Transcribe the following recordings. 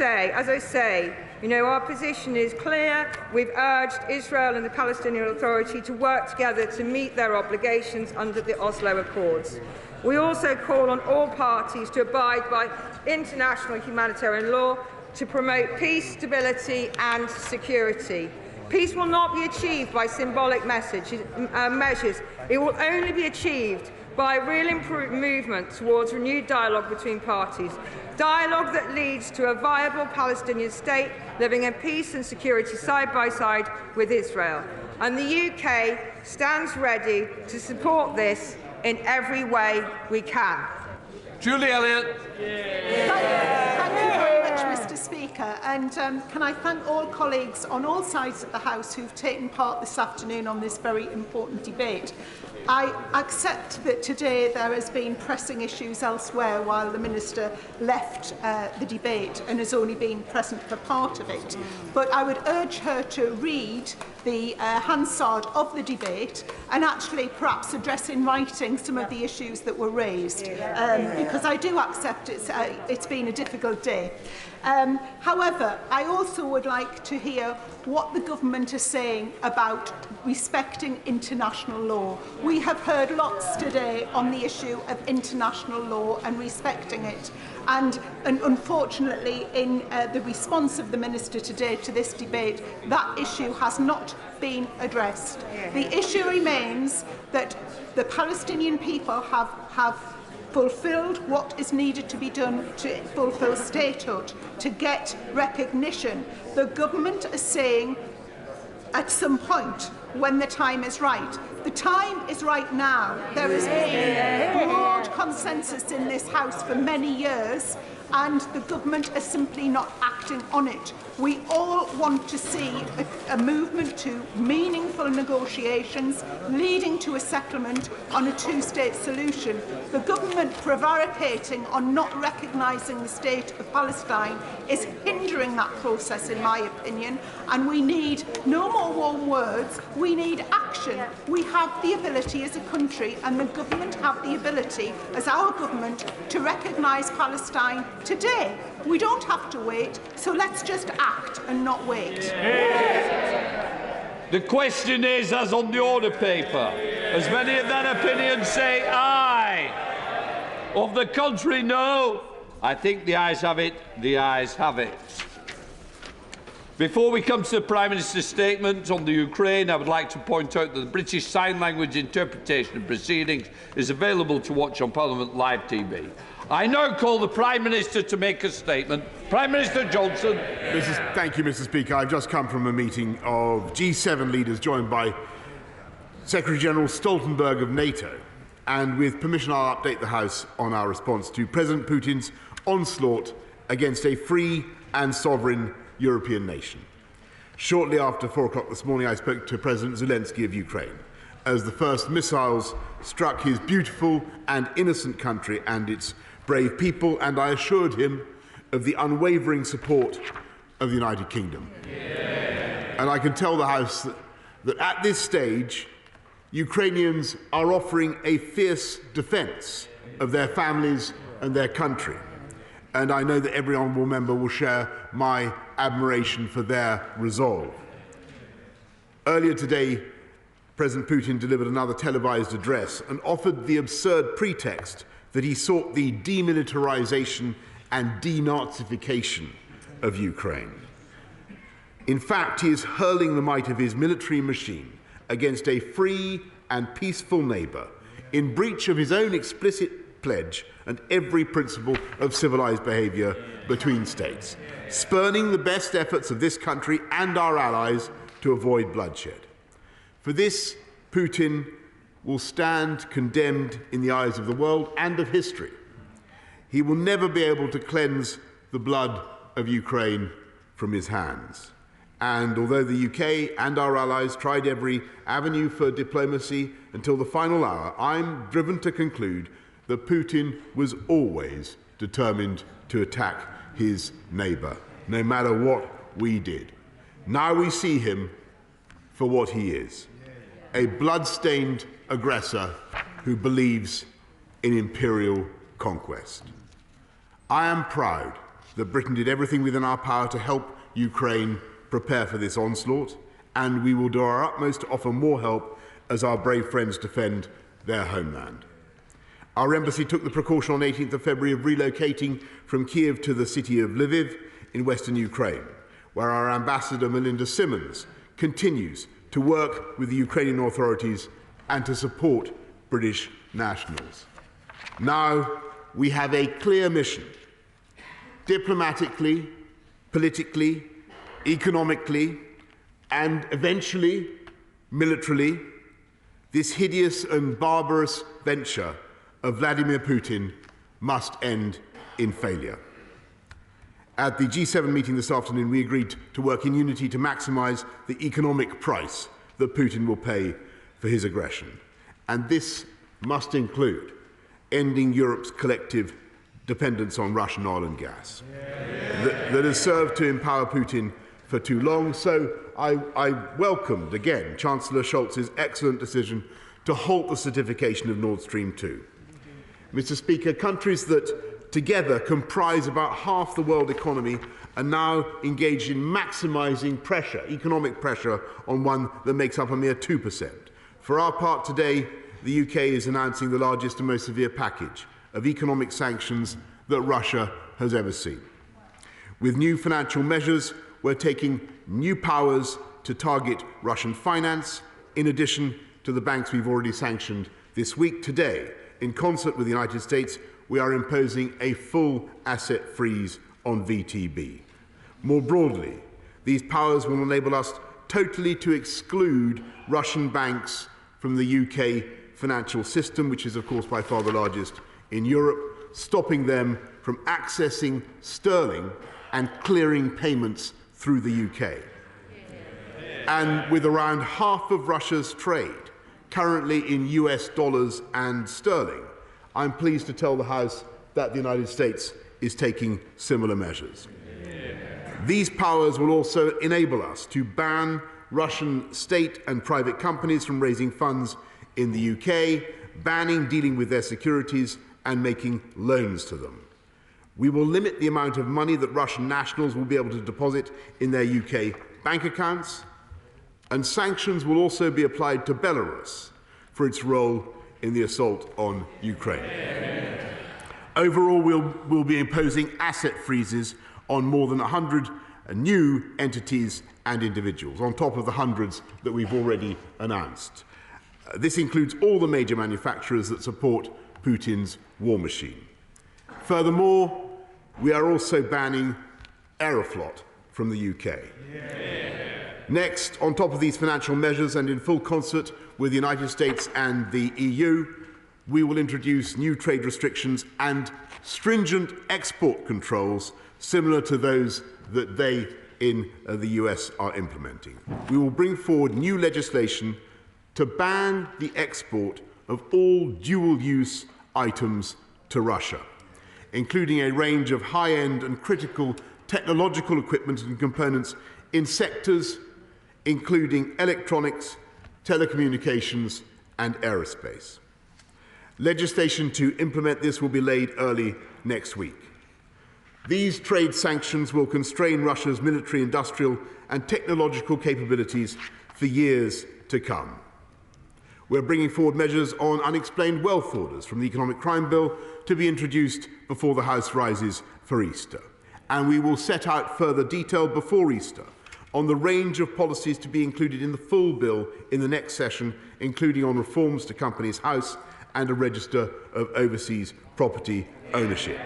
As I say, our position is clear. We've urged Israel and the Palestinian Authority to work together to meet their obligations under the Oslo Accords. We also call on all parties to abide by international humanitarian law to promote peace, stability and security. Peace will not be achieved by symbolic measures. It will only be achieved by real movement towards renewed dialogue between parties. Dialogue that leads to a viable Palestinian state living in peace and security side by side with Israel. And the UK stands ready to support this in every way we can. Julie Elliott. Thank you very much, Mr. Speaker. And can I thank all colleagues on all sides of the House who've taken part this afternoon on this very important debate. I accept that today there has been pressing issues elsewhere while the Minister left the debate and has only been present for part of it. But I would urge her to read the Hansard of the debate and actually perhaps address in writing some of the issues that were raised, because I do accept it's been a difficult day. However, I also would like to hear what the government is saying about respecting international law. We have heard lots today on the issue of international law and respecting it. And unfortunately, in the response of the Minister today to this debate, that issue has not been addressed. The issue remains that the Palestinian people have fulfilled what is needed to be done to fulfil statehood, to get recognition. The government is saying at some point when the time is right. The time is right now. There has been broad consensus in this House for many years, and the government is simply not acting on it. We all want to see a movement to meaningful negotiations leading to a settlement on a two-state solution. The government prevaricating on not recognising the state of Palestine is hindering that process, in my opinion, and we need no more warm words, we need action. We have the ability as a country, and the government have the ability as our government to recognise Palestine today. We don't have to wait, so let's just act and not wait. The question is, as on the order paper, as many of that opinion say aye. Of the contrary, no. I think the ayes have it. The ayes have it. Before we come to the Prime Minister's statement on the Ukraine, I would like to point out that the British Sign Language interpretation of proceedings is available to watch on Parliament Live TV. I now call the Prime Minister to make a statement. Prime Minister Johnson. Thank you, Mr. Speaker. I've just come from a meeting of G7 leaders joined by Secretary-General Stoltenberg of NATO. And with permission, I'll update the House on our response to President Putin's onslaught against a free and sovereign European nation. Shortly after 4 o'clock this morning, I spoke to President Zelensky of Ukraine as the first missiles struck his beautiful and innocent country and its brave people, and I assured him of the unwavering support of the United Kingdom. And I can tell the House that at this stage, Ukrainians are offering a fierce defence of their families and their country. And I know that every honourable member will share my admiration for their resolve. Earlier today, President Putin delivered another televised address and offered the absurd pretext that he sought the demilitarisation and denazification of Ukraine. In fact, he is hurling the might of his military machine against a free and peaceful neighbour in breach of his own explicit pledge and every principle of civilised behaviour between states, spurning the best efforts of this country and our allies to avoid bloodshed. For this, Putin will stand condemned in the eyes of the world and of history. He will never be able to cleanse the blood of Ukraine from his hands. And although the UK and our allies tried every avenue for diplomacy until the final hour, I'm driven to conclude that Putin was always determined to attack his neighbour, no matter what we did. Now we see him for what he is, a blood-stained aggressor who believes in imperial conquest. I am proud that Britain did everything within our power to help Ukraine prepare for this onslaught, and we will do our utmost to offer more help as our brave friends defend their homeland. Our embassy took the precaution on 18th of February of relocating from Kiev to the city of Lviv in western Ukraine, where our ambassador Melinda Simmons continues to work with the Ukrainian authorities and to support British nationals. Now we have a clear mission. Diplomatically, politically, economically, and eventually militarily, this hideous and barbarous venture of Vladimir Putin must end in failure. At the G7 meeting this afternoon, we agreed to work in unity to maximise the economic price that Putin will pay for his aggression. And this must include ending Europe's collective dependence on Russian oil and gas that has served to empower Putin for too long. So I welcomed, again, Chancellor Scholz's excellent decision to halt the certification of Nord Stream 2. Mr. Speaker, countries that together comprise about half the world economy are now engaged in maximising pressure, economic pressure, on one that makes up a mere 2%. For our part today, the UK is announcing the largest and most severe package of economic sanctions that Russia has ever seen. With new financial measures, we're taking new powers to target Russian finance, in addition to the banks we've already sanctioned this week. Today, in concert with the United States, we are imposing a full asset freeze on VTB. More broadly, these powers will enable us totally to exclude Russian banks from the UK financial system, which is, of course, by far the largest in Europe, stopping them from accessing sterling and clearing payments through the UK. And with around half of Russia's trade currently in US dollars and sterling, I'm pleased to tell the House that the United States is taking similar measures. These powers will also enable us to ban Russian state and private companies from raising funds in the UK, banning dealing with their securities and making loans to them. We will limit the amount of money that Russian nationals will be able to deposit in their UK bank accounts, and sanctions will also be applied to Belarus for its role in the assault on Ukraine. Overall, we'll be imposing asset freezes on more than 100 new entities and individuals, on top of the hundreds that we've already announced. This includes all the major manufacturers that support Putin's war machine. Furthermore, we are also banning Aeroflot from the UK. Next, on top of these financial measures and in full concert with the United States and the EU, we will introduce new trade restrictions and stringent export controls similar to those that they in the US are implementing. We will bring forward new legislation to ban the export of all dual-use items to Russia, including a range of high-end and critical technological equipment and components in sectors including electronics, telecommunications and aerospace. Legislation to implement this will be laid early next week. These trade sanctions will constrain Russia's military, industrial and technological capabilities for years to come. We're bringing forward measures on unexplained wealth orders from the Economic Crime Bill to be introduced before the House rises for Easter. And we will set out further detail before Easter on the range of policies to be included in the full bill in the next session, including on reforms to Companies House and a register of overseas property ownership.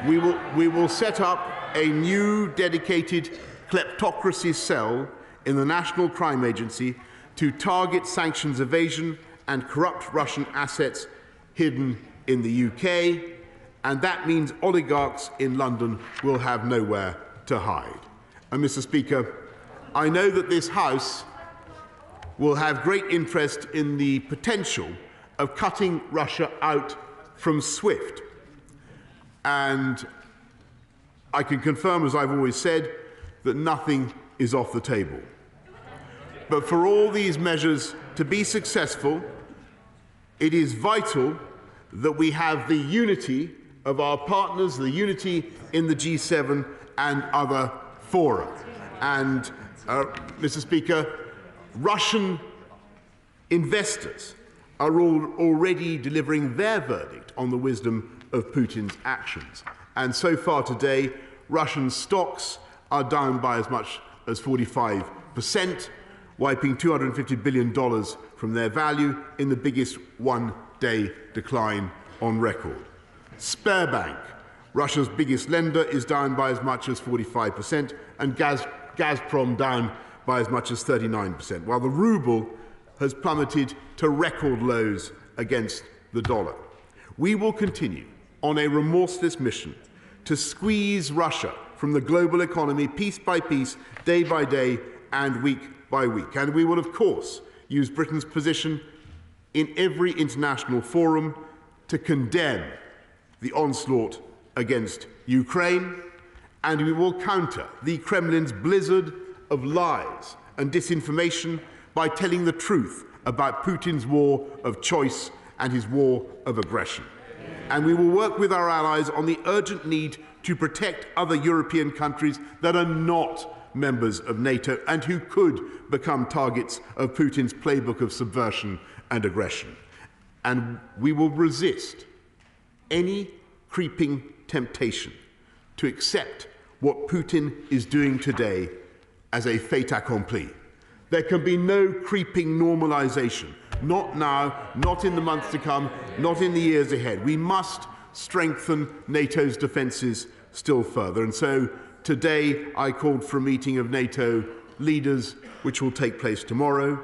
We will set up a new dedicated kleptocracy cell in the National Crime Agency to target sanctions evasion and corrupt Russian assets hidden in the UK, and that means oligarchs in London will have nowhere to hide. And Mr. Speaker, I know that this House will have great interest in the potential of cutting Russia out from SWIFT. And I can confirm, as I've always said, that nothing is off the table. But for all these measures to be successful, it is vital that we have the unity of our partners, the unity in the G7 and other fora. And, Mr. Speaker, Russian investors are already delivering their verdict on the wisdom of Putin's actions. And so far today, Russian stocks are down by as much as 45%, wiping $250 billion from their value in the biggest one-day decline on record. Sberbank, Russia's biggest lender, is down by as much as 45%, and Gazprom down by as much as 39%, while the ruble has plummeted to record lows against the dollar. We will continue on a remorseless mission to squeeze Russia from the global economy piece by piece, day by day, and week by week. And we will, of course, use Britain's position in every international forum to condemn the onslaught against Ukraine, and we will counter the Kremlin's blizzard of lies and disinformation by telling the truth about Putin's war of choice and his war of aggression. And we will work with our allies on the urgent need to protect other European countries that are not members of NATO and who could become targets of Putin's playbook of subversion and aggression. And we will resist any creeping temptation to accept what Putin is doing today as a fait accompli. There can be no creeping normalization, not now, not in the months to come, not in the years ahead. We must strengthen NATO's defences still further. And so today I called for a meeting of NATO leaders, which will take place tomorrow,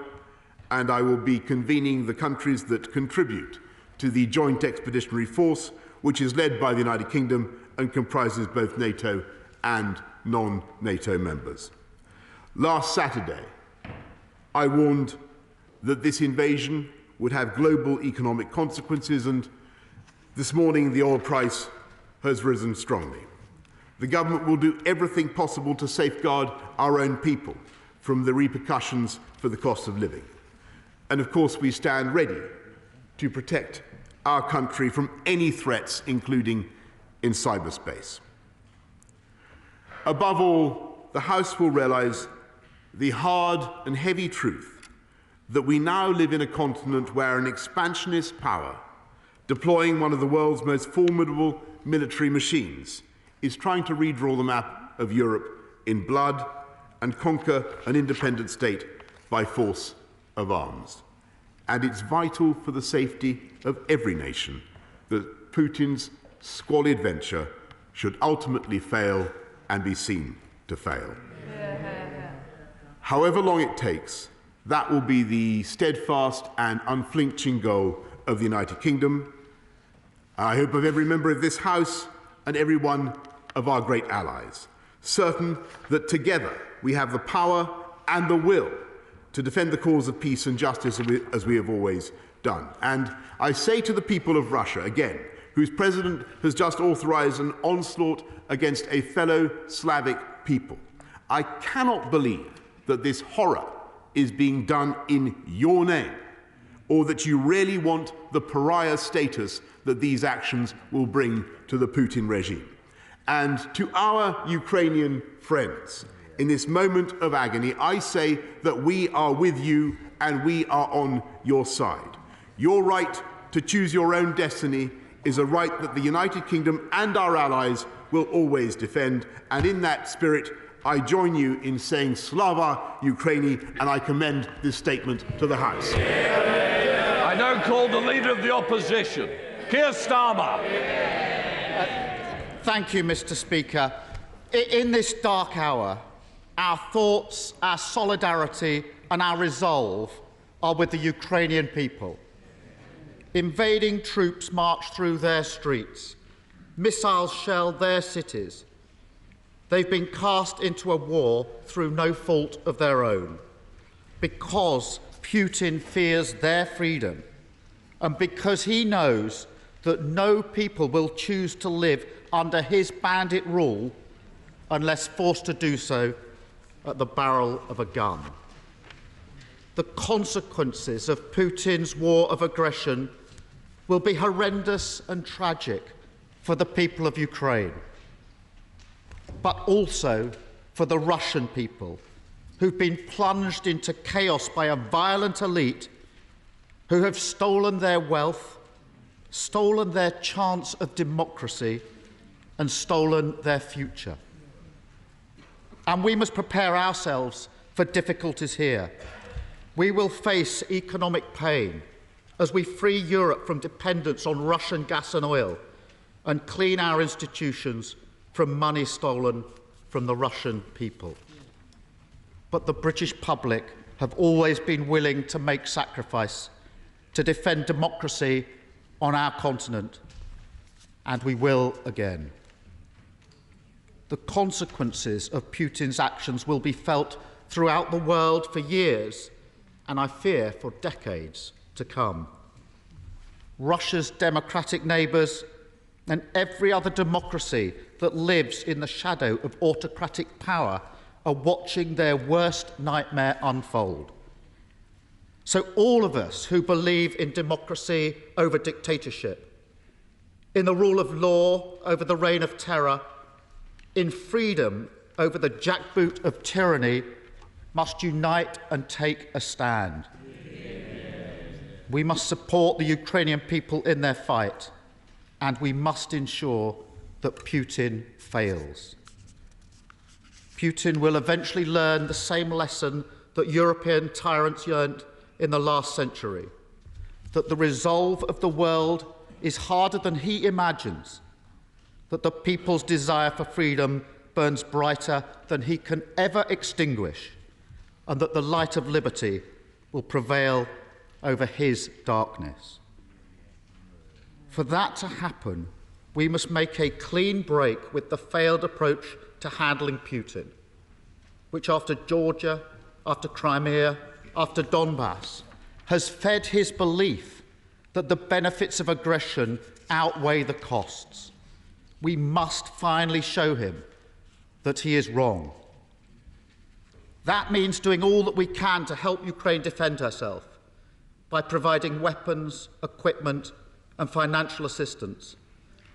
and I will be convening the countries that contribute to the Joint Expeditionary Force, which is led by the United Kingdom and comprises both NATO and non-NATO members. Last Saturday, I warned that this invasion would have global economic consequences, and this morning the oil price has risen strongly. The government will do everything possible to safeguard our own people from the repercussions for the cost of living. And of course, we stand ready to protect our country from any threats, including in cyberspace. Above all, the House will realise the hard and heavy truth that we now live in a continent where an expansionist power, deploying one of the world's most formidable military machines, is trying to redraw the map of Europe in blood and conquer an independent state by force of arms. And it's vital for the safety of every nation that Putin's squalid venture should ultimately fail and be seen to fail. However long it takes, that will be the steadfast and unflinching goal of the United Kingdom. I hope of every member of this House and every one of our great allies, certain that together we have the power and the will to defend the cause of peace and justice as we have always done. And I say to the people of Russia, again, whose president has just authorized an onslaught against a fellow Slavic people, I cannot believe that this horror is being done in your name, or that you really want the pariah status that these actions will bring to the Putin regime. And to our Ukrainian friends, in this moment of agony, I say that we are with you and we are on your side. Your right to choose your own destiny is a right that the United Kingdom and our allies will always defend, and in that spirit, I join you in saying Slava Ukraini, and I commend this statement to the House. I now call the Leader of the Opposition, Keir Starmer. Thank you, Mr. Speaker. In this dark hour, our thoughts, our solidarity and our resolve are with the Ukrainian people. Invading troops march through their streets. Missiles shell their cities. They've been cast into a war through no fault of their own, because Putin fears their freedom and because he knows that no people will choose to live under his bandit rule unless forced to do so at the barrel of a gun. The consequences of Putin's war of aggression will be horrendous and tragic for the people of Ukraine, but also for the Russian people, who've been plunged into chaos by a violent elite who have stolen their wealth, stolen their chance of democracy, and stolen their future. And we must prepare ourselves for difficulties here. We will face economic pain as we free Europe from dependence on Russian gas and oil and clean our institutions from money stolen from the Russian people. But the British public have always been willing to make sacrifice to defend democracy on our continent, and we will again. The consequences of Putin's actions will be felt throughout the world for years, and I fear for decades to come. Russia's democratic neighbours and every other democracy that lives in the shadow of autocratic power are watching their worst nightmare unfold. So all of us who believe in democracy over dictatorship, in the rule of law over the reign of terror, in freedom over the jackboot of tyranny, must unite and take a stand. We must support the Ukrainian people in their fight, and we must ensure that Putin fails. Putin will eventually learn the same lesson that European tyrants learned in the last century, that the resolve of the world is harder than he imagines, that the people's desire for freedom burns brighter than he can ever extinguish, and that the light of liberty will prevail over his darkness. For that to happen, we must make a clean break with the failed approach to handling Putin, which after Georgia, after Crimea, after Donbass, has fed his belief that the benefits of aggression outweigh the costs. We must finally show him that he is wrong. That means doing all that we can to help Ukraine defend herself by providing weapons, equipment and financial assistance,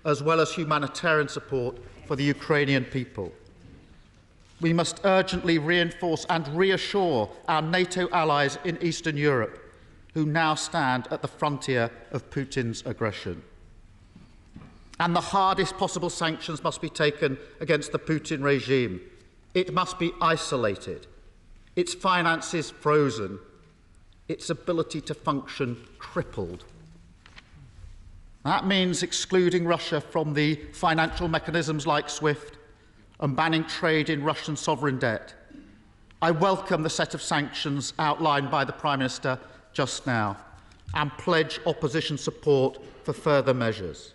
as well as humanitarian support for the Ukrainian people. We must urgently reinforce and reassure our NATO allies in Eastern Europe, who now stand at the frontier of Putin's aggression. And the hardest possible sanctions must be taken against the Putin regime. It must be isolated, its finances frozen, its ability to function crippled. That means excluding Russia from the financial mechanisms like SWIFT and banning trade in Russian sovereign debt. I welcome the set of sanctions outlined by the Prime Minister just now and pledge opposition support for further measures.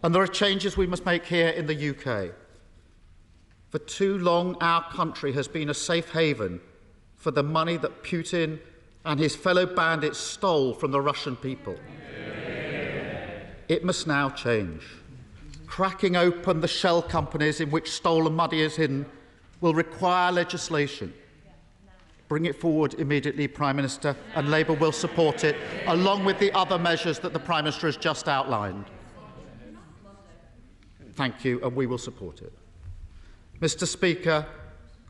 And there are changes we must make here in the UK. For too long, our country has been a safe haven for the money that Putin and his fellow bandits stole from the Russian people. It must now change. Cracking open the shell companies in which stolen money is hidden will require legislation. Bring it forward immediately, Prime Minister, and Labour will support it, along with the other measures that the Prime Minister has just outlined. Thank you, and we will support it. Mr. Speaker,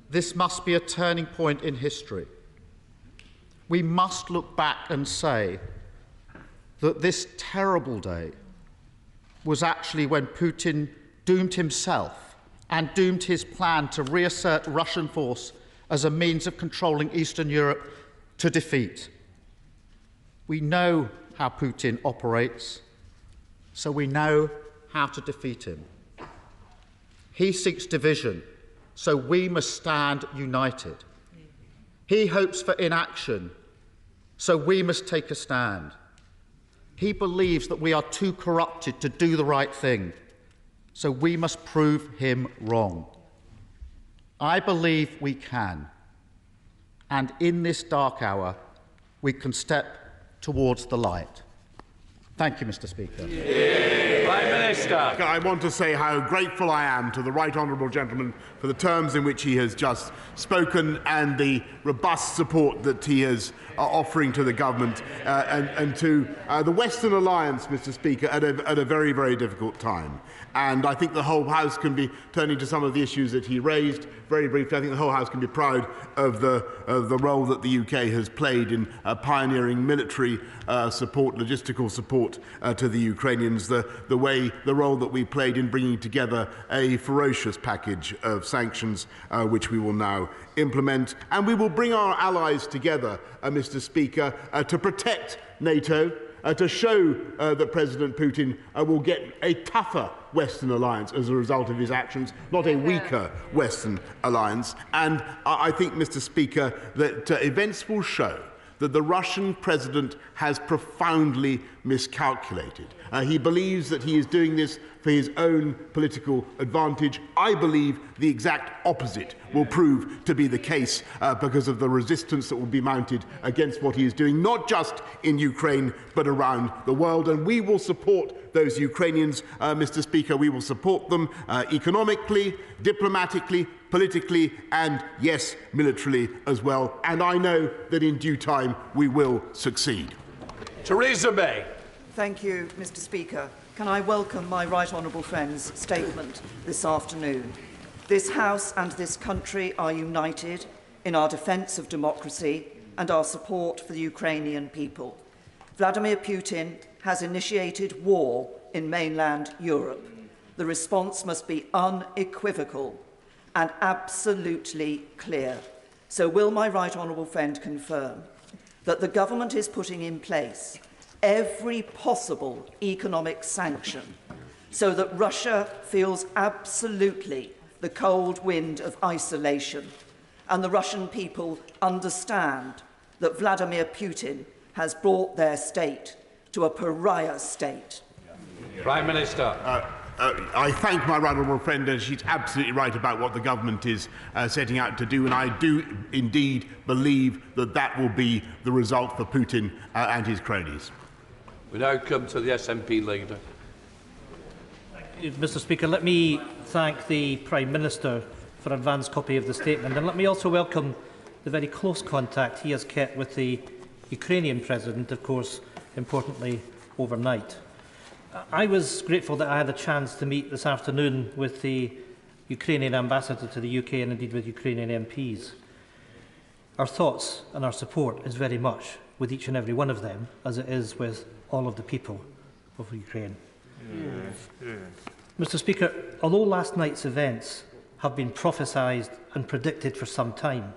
this must be a turning point in history. We must look back and say that this terrible day was actually when Putin doomed himself and doomed his plan to reassert Russian force as a means of controlling Eastern Europe to defeat. We know how Putin operates, so we know how to defeat him. He seeks division, so we must stand united. He hopes for inaction, so we must take a stand. He believes that we are too corrupted to do the right thing, so we must prove him wrong. I believe we can, and in this dark hour, we can step towards the light. Thank you, Mr. Speaker. Prime Minister. I want to say how grateful I am to the right honourable gentleman for the terms in which he has just spoken and the robust support that he is offering to the government and to the Western Alliance, Mr. Speaker, at a very, very difficult time. And I think the whole House can be, turning to some of the issues that he raised very briefly, I think the whole House can be proud of the role that the UK has played in pioneering military support, logistical support to the Ukrainians, the role that we played in bringing together a ferocious package of sanctions which we will now implement. And we will bring our allies together, Mr. Speaker, to protect NATO, to show that President Putin will get a tougher Western alliance as a result of his actions, not a weaker Western alliance. And I think, Mr. Speaker, that events will show that the Russian president has profoundly miscalculated. He believes that he is doing this for his own political advantage. I believe the exact opposite will prove to be the case because of the resistance that will be mounted against what he is doing, not just in Ukraine, but around the world. And we will support those Ukrainians, Mr. Speaker. We will support them economically, diplomatically, politically, and, yes, militarily as well. And I know that in due time we will succeed. Theresa May. Thank you, Mr. Speaker. Can I welcome my right honourable friend's statement this afternoon? This House and this country are united in our defence of democracy and our support for the Ukrainian people. Vladimir Putin has initiated war in mainland Europe. The response must be unequivocal and absolutely clear. So will my right honourable friend confirm that the government is putting in place every possible economic sanction so that Russia feels absolutely the cold wind of isolation and the Russian people understand that Vladimir Putin has brought their state to a pariah state? Prime Minister. I thank my right honourable friend, and she's absolutely right about what the government is setting out to do, and I do indeed believe that that will be the result for Putin and his cronies. We now come to the SNP leader. Mr. Speaker, let me thank the Prime Minister for an advance copy of the statement, and let me also welcome the very close contact he has kept with the Ukrainian President, of course, importantly, overnight. I was grateful that I had a chance to meet this afternoon with the Ukrainian Ambassador to the UK and indeed with Ukrainian MPs. Our thoughts and our support is very much with each and every one of them, as it is with all of the people of Ukraine. Mr. Speaker, although last night's events have been prophesied and predicted for some time,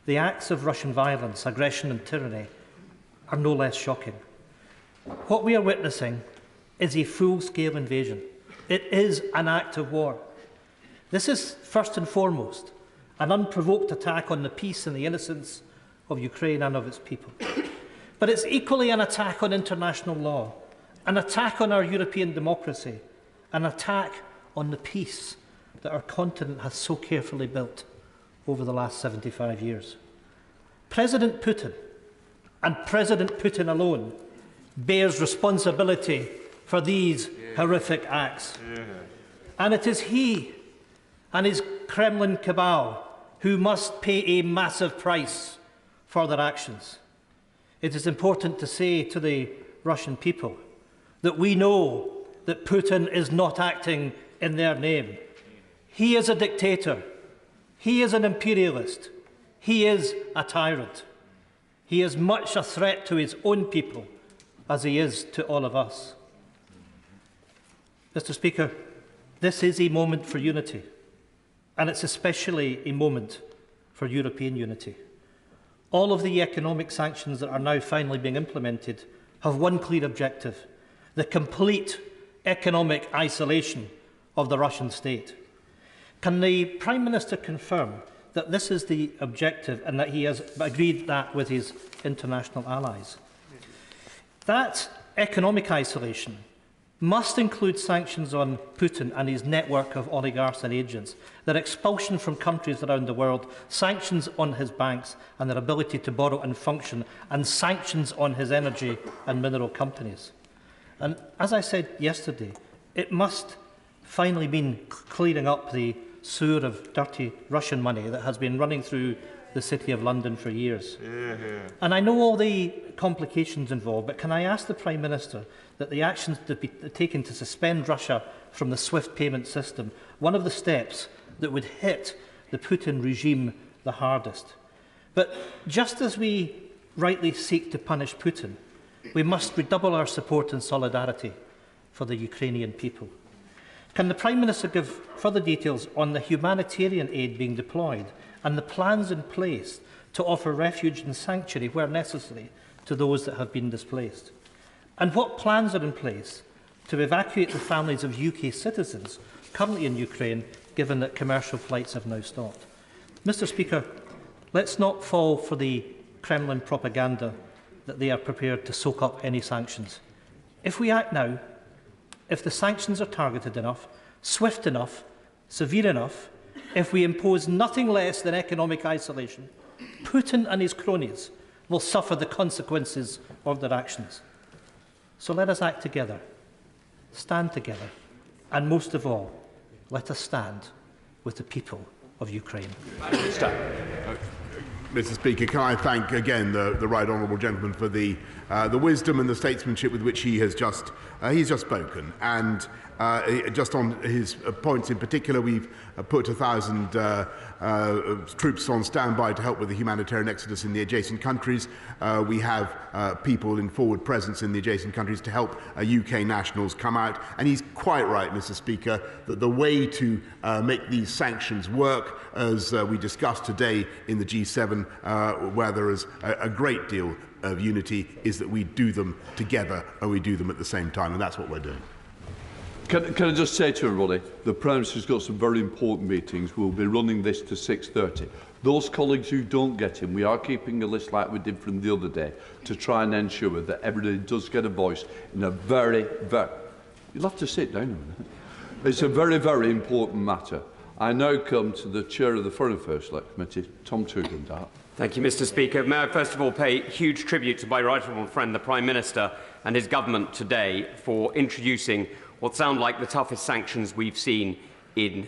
the acts of Russian violence, aggression and tyranny are no less shocking. What we are witnessing is a full-scale invasion. It is an act of war. This is, first and foremost, an unprovoked attack on the peace and the innocence of Ukraine and of its people. But it's equally an attack on international law, an attack on our European democracy, an attack on the peace that our continent has so carefully built over the last 75 years. President Putin, and President Putin alone, bears responsibility for these horrific acts. And it is he and his Kremlin cabal who must pay a massive price for their actions. It is important to say to the Russian people that we know that Putin is not acting in their name. He is a dictator. He is an imperialist. He is a tyrant. He is much a threat to his own people as he is to all of us. Mr. Speaker, this is a moment for unity, and it's especially a moment for European unity. All of the economic sanctions that are now finally being implemented have one clear objective: the complete economic isolation of the Russian state. Can the Prime Minister confirm that this is the objective and that he has agreed that with his international allies? That economic isolation must include sanctions on Putin and his network of oligarchs and agents, their expulsion from countries around the world, sanctions on his banks and their ability to borrow and function, and sanctions on his energy and mineral companies. And as I said yesterday, It must finally mean clearing up the sewer of dirty Russian money that has been running through the City of London for years. And I know all the complications involved, but can I ask the Prime Minister that the actions to be taken to suspend Russia from the SWIFT payment system, one of the steps that would hit the Putin regime the hardest. But just as we rightly seek to punish Putin, we must redouble our support and solidarity for the Ukrainian people. Can the Prime Minister give further details on the humanitarian aid being deployed and the plans in place to offer refuge and sanctuary where necessary to those that have been displaced? And what plans are in place to evacuate the families of UK citizens currently in Ukraine, given that commercial flights have now stopped? Mr. Speaker, let's not fall for the Kremlin propaganda that they are prepared to soak up any sanctions. If we act now, if the sanctions are targeted enough, swift enough, severe enough, if we impose nothing less than economic isolation, Putin and his cronies will suffer the consequences of their actions. So let us act together, stand together, and most of all, let us stand with the people of Ukraine. Mr. Speaker, can I thank again the right honourable gentleman for the wisdom and the statesmanship with which he's just spoken, and just on his points in particular, we've put 1,000 troops on standby to help with the humanitarian exodus in the adjacent countries. We have people in forward presence in the adjacent countries to help UK nationals come out. And he's quite right, Mr. Speaker, that the way to make these sanctions work, as we discussed today in the G7, where there is a great deal of unity, is that we do them together and we do them at the same time. And that's what we're doing. Can I just say to everybody, the Prime Minister's got some very important meetings. We'll be running this to 6:30. Those colleagues who don't get him, we are keeping a list like we did from the other day to try and ensure that everybody does get a voice in a very... You'll have to sit down a minute. It's a very, very important matter. I now come to the Chair of the Foreign Affairs Select Committee, Tom Tugendhat. Thank you, Mr. Speaker. May I first of all pay huge tribute to my right honourable friend, the Prime Minister, and his government today for introducing what sound like the toughest sanctions we've seen in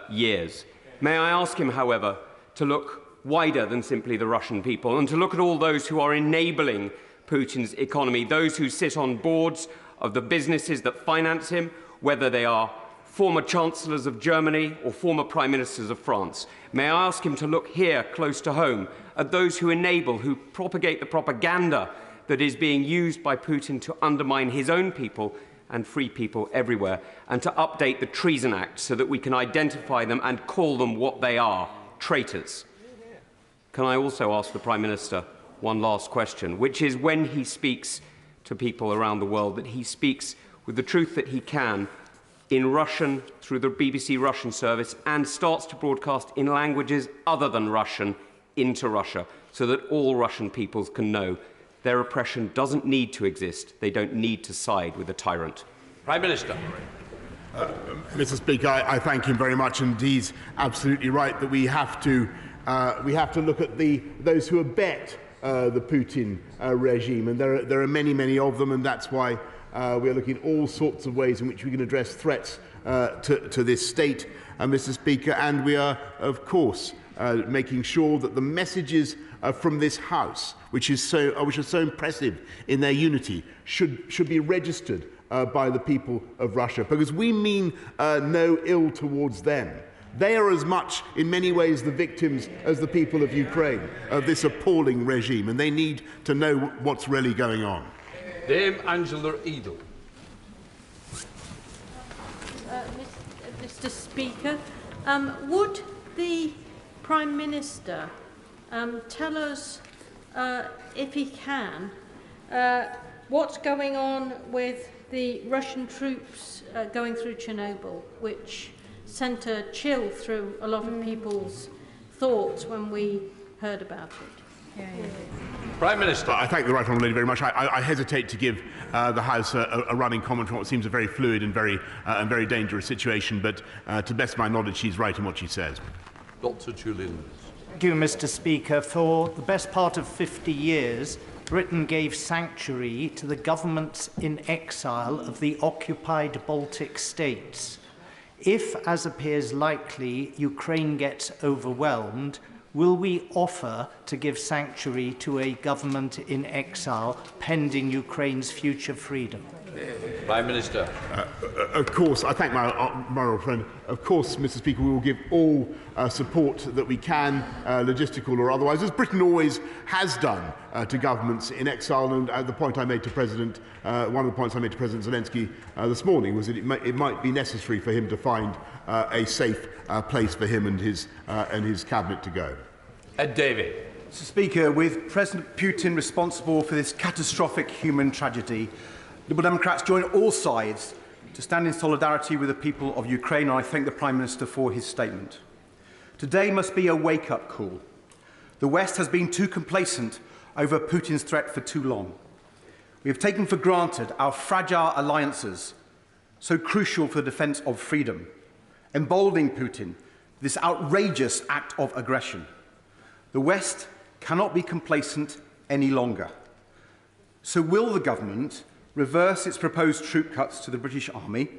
years. May I ask him, however, to look wider than simply the Russian people and to look at all those who are enabling Putin's economy, those who sit on boards of the businesses that finance him, whether they are former chancellors of Germany or former prime ministers of France. May I ask him to look here, close to home, at those who enable, who propagate the propaganda that is being used by Putin to undermine his own people and free people everywhere, and to update the Treason Act so that we can identify them and call them what they are, traitors. Can I also ask the Prime Minister one last question, which is when he speaks to people around the world, that he speaks with the truth that he can in Russian through the BBC Russian service and starts to broadcast in languages other than Russian into Russia so that all Russian peoples can know their oppression doesn't need to exist. They don't need to side with a tyrant. Prime Minister. Mr. Speaker, I thank him very much, and he's absolutely right that we have to look at those who abet the Putin regime, and there are many, many of them, and that's why we are looking at all sorts of ways in which we can address threats to this state, Mr. Speaker, and we are, of course, making sure that the messages from this House, which are so impressive in their unity, should be registered by the people of Russia, because we mean no ill towards them. They are as much, in many ways, the victims as the people of Ukraine of this appalling regime, and they need to know what's really going on. Dame Angela Edel. Mr. Speaker, would the Prime Minister tell us, if he can, what's going on with the Russian troops going through Chernobyl, which sent a chill through a lot of people's thoughts when we heard about it? Prime Minister. I thank the right honourable lady very much. I hesitate to give the House a running comment on what seems a very fluid and very dangerous situation, but to the best of my knowledge, she's right in what she says. Dr. Julian. Thank you, Mr. Speaker. For the best part of 50 years, Britain gave sanctuary to the governments in exile of the occupied Baltic states. If, as appears likely, Ukraine gets overwhelmed, will we offer to give sanctuary to a government in exile pending Ukraine's future freedom? Prime Minister. Of course, I thank my honourable friend. Of course, Mr. Speaker, we will give all support that we can, logistical or otherwise, as Britain always has done to governments in exile. And the point I made to President, one of the points I made to President Zelensky this morning was that it might be necessary for him to find a safe place for him and his cabinet to go. Ed Davey. Mr. Speaker, with President Putin responsible for this catastrophic human tragedy, Liberal Democrats join all sides to stand in solidarity with the people of Ukraine, and I thank the Prime Minister for his statement. Today must be a wake-up call. The West has been too complacent over Putin's threat for too long. We have taken for granted our fragile alliances, so crucial for the defence of freedom, emboldening Putin, this outrageous act of aggression. The West cannot be complacent any longer. So will the government reverse its proposed troop cuts to the British Army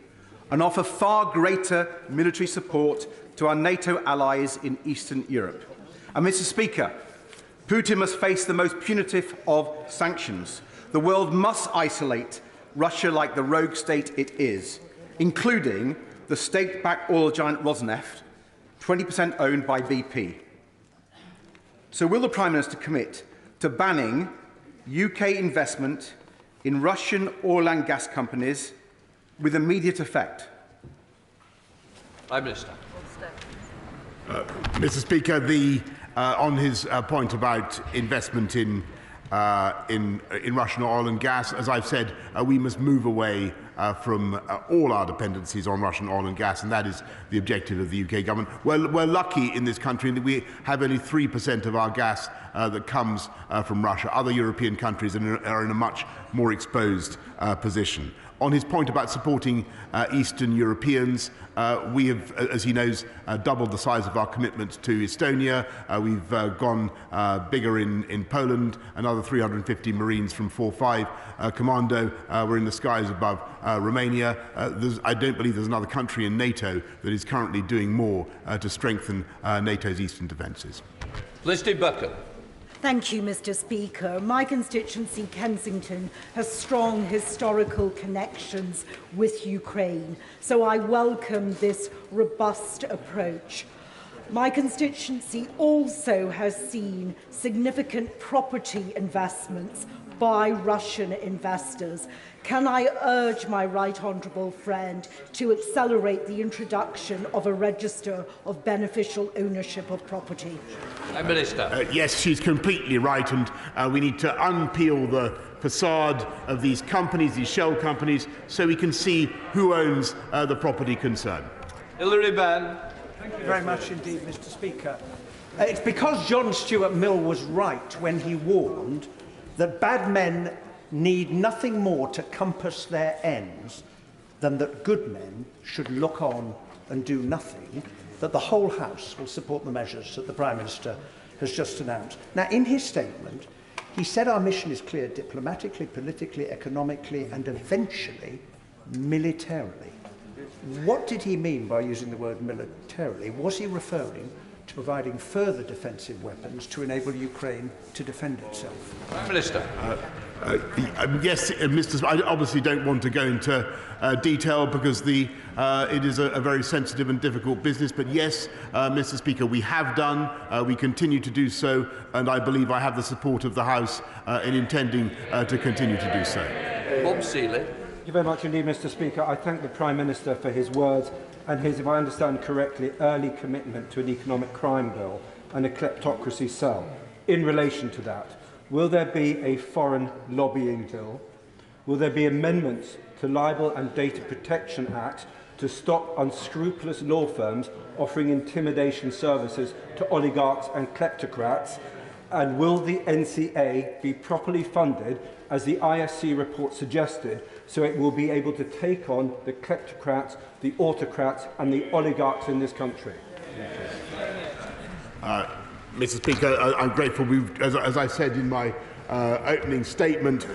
and offer far greater military support to our NATO allies in Eastern Europe? And Mr. Speaker, Putin must face the most punitive of sanctions. The world must isolate Russia like the rogue state it is, including the state-backed oil giant Rosneft, 20% owned by BP. So will the Prime Minister commit to banning UK investment in Russian oil and gas companies with immediate effect? Prime Minister. Mr. Speaker, on his point about investment in Russian oil and gas, as I've said, we must move away from all our dependencies on Russian oil and gas, and that is the objective of the UK government. We're lucky in this country that we have only 3% of our gas that comes from Russia. Other European countries are in a much more exposed position. On his point about supporting Eastern Europeans, we have, as he knows, doubled the size of our commitment to Estonia. We've gone bigger in Poland, another 350 Marines from 4-5 Commando. We're in the skies above Romania. I don't believe there's another country in NATO that is currently doing more to strengthen NATO's eastern defences. Felicity Buchan. Thank you, Mr. Speaker. My constituency, Kensington, has strong historical connections with Ukraine, so I welcome this robust approach. My constituency also has seen significant property investments by Russian investors. Can I urge my right honourable friend to accelerate the introduction of a register of beneficial ownership of property? Prime Minister. Yes, she's completely right, and we need to unpeel the facade of these companies, these shell companies, so we can see who owns the property concerned. Hilary Benn. Thank you very much indeed, Mr. Speaker. It's because John Stuart Mill was right when he warned that bad men need nothing more to compass their ends than that good men should look on and do nothing, that the whole House will support the measures that the Prime Minister has just announced. Now, in his statement, he said our mission is clear diplomatically, politically, economically, and eventually militarily. What did he mean by using the word militarily? Was he referring to providing further defensive weapons to enable Ukraine to defend itself? Prime Minister. Yes, Mr. I obviously don't want to go into detail because it is a very sensitive and difficult business. But yes, Mr. Speaker, we have done, we continue to do so, and I believe I have the support of the House in intending to continue to do so. Bob Seeley. Thank you very much indeed, Mr. Speaker. I thank the Prime Minister for his words and his, if I understand correctly, early commitment to an economic crime bill and a kleptocracy cell. In relation to that, will there be a foreign lobbying bill? Will there be amendments to Libel and Data Protection Act to stop unscrupulous law firms offering intimidation services to oligarchs and kleptocrats? And will the NCA be properly funded, as the ISC report suggested, so it will be able to take on the kleptocrats, the autocrats and the oligarchs in this country? Mr. Speaker, I'm grateful. As I said in my opening statement,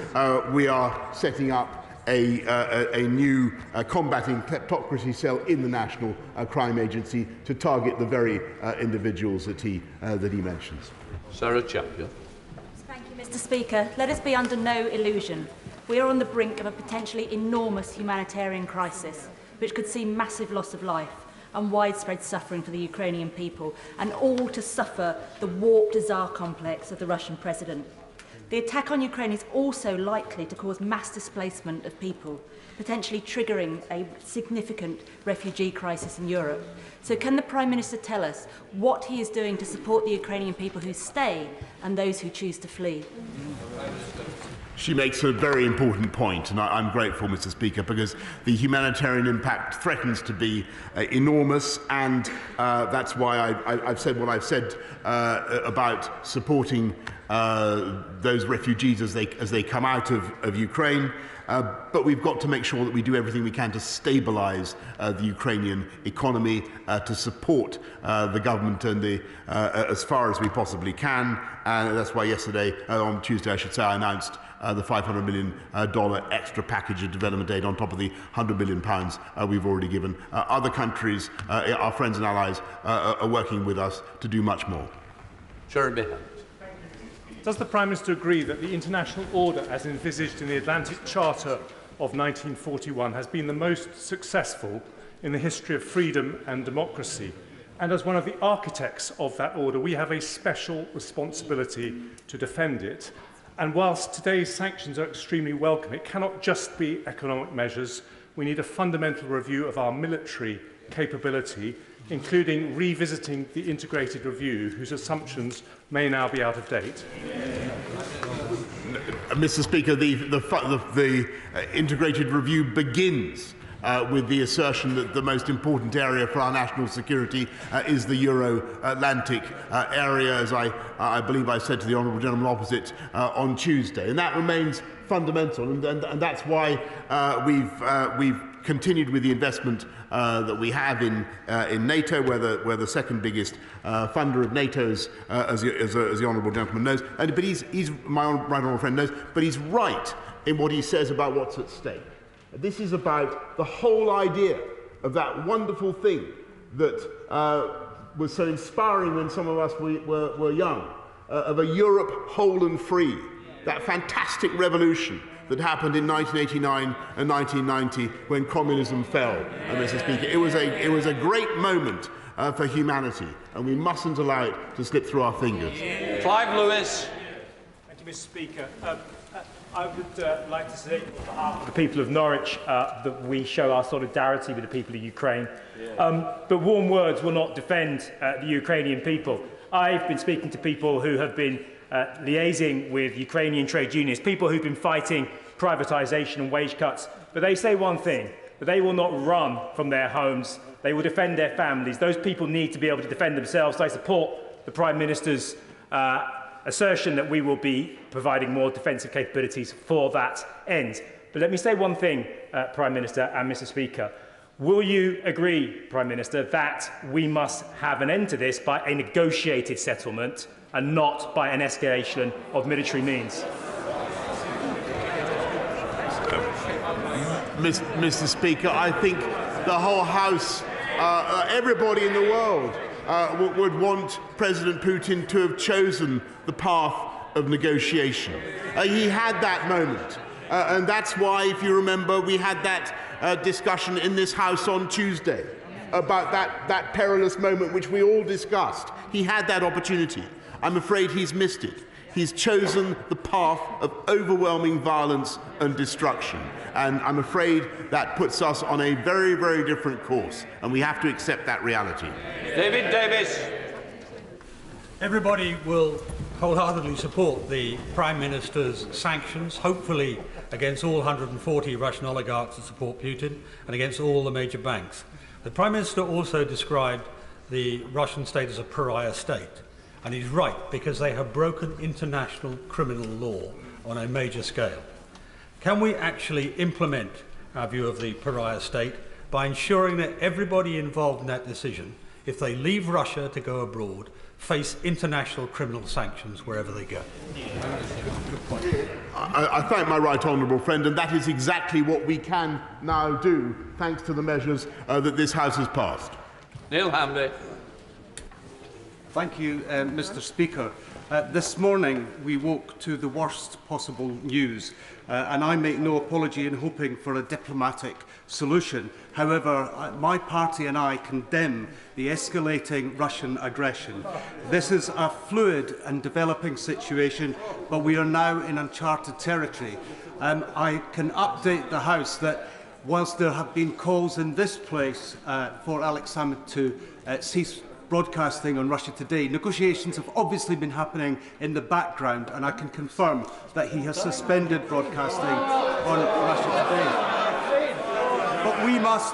we are setting up a new combating kleptocracy cell in the National Crime Agency to target the very individuals that he mentions. Sarah Champion. Thank you, Mr. Speaker. Let us be under no illusion. We are on the brink of a potentially enormous humanitarian crisis, which could see massive loss of life and widespread suffering for the Ukrainian people, and all to suffer the warped Tsar complex of the Russian president. The attack on Ukraine is also likely to cause mass displacement of people, potentially triggering a significant refugee crisis in Europe. So can the Prime Minister tell us what he is doing to support the Ukrainian people who stay and those who choose to flee? She makes a very important point, and I'm grateful, Mr. Speaker, because the humanitarian impact threatens to be enormous, and that's why I've said what I've said about supporting those refugees as they come out of Ukraine. But we've got to make sure that we do everything we can to stabilise the Ukrainian economy, to support the government and as far as we possibly can. And that's why yesterday, on Tuesday, I should say, I announced the $500 million extra package of development aid on top of the £100 million we've already given. Other countries, our friends and allies, are working with us to do much more. Jeremy. Does the Prime Minister agree that the international order as envisaged in the Atlantic Charter of 1941 has been the most successful in the history of freedom and democracy? And as one of the architects of that order, we have a special responsibility to defend it. And whilst today's sanctions are extremely welcome, it cannot just be economic measures. We need a fundamental review of our military capability, including revisiting the integrated review, whose assumptions may now be out of date. Mr. Speaker, the integrated review begins with the assertion that the most important area for our national security is the Euro-Atlantic area, as I believe I said to the honourable gentleman opposite on Tuesday. And that remains fundamental, and that's why we've continued with the investment that we have in NATO. We're the second biggest funder of NATO, as the honourable gentleman knows. But he's my right honourable friend knows. But he's right in what he says about what's at stake. This is about the whole idea of that wonderful thing that was so inspiring when some of us were young, of a Europe whole and free, that fantastic revolution that happened in 1989 and 1990 when communism fell, Mr. Speaker. It was a great moment for humanity, and we mustn't allow it to slip through our fingers. Clive Lewis. Thank you, Mr. Speaker. I would like to say on behalf of the people of Norwich that we show our solidarity with the people of Ukraine. But warm words will not defend the Ukrainian people. I've been speaking to people who have been liaising with Ukrainian trade unions, people who've been fighting privatisation and wage cuts. But they say one thing, that they will not run from their homes. They will defend their families. Those people need to be able to defend themselves. So I support the Prime Minister's assertion that we will be providing more defensive capabilities for that end. But let me say one thing, Prime Minister and Mr. Speaker. Will you agree, Prime Minister, that we must have an end to this by a negotiated settlement and not by an escalation of military means? Mr. Speaker, I think the whole House, everybody in the world, would want President Putin to have chosen the path of negotiation. He had that moment, and that's why, if you remember, we had that discussion in this House on Tuesday about that perilous moment which we all discussed. He had that opportunity. I'm afraid he's missed it. He's chosen the path of overwhelming violence and destruction. And I'm afraid that puts us on a very, very different course, and we have to accept that reality. David Davis. Everybody will wholeheartedly support the Prime Minister's sanctions, hopefully against all 140 Russian oligarchs that support Putin and against all the major banks. The Prime Minister also described the Russian state as a pariah state. And he's right, because they have broken international criminal law on a major scale. Can we actually implement our view of the pariah state by ensuring that everybody involved in that decision, if they leave Russia to go abroad, face international criminal sanctions wherever they go. I thank my right honourable friend, and that is exactly what we can now do, thanks to the measures that this House has passed. Neil Hamley. Thank you, Mr. Speaker. This morning we woke to the worst possible news, and I make no apology in hoping for a diplomatic solution. However, my party and I condemn the escalating Russian aggression. This is a fluid and developing situation, but we are now in uncharted territory. I can update the House that whilst there have been calls in this place for Alex Salmond to cease broadcasting on Russia Today, negotiations have obviously been happening in the background, and I can confirm that he has suspended broadcasting on Russia Today. But we must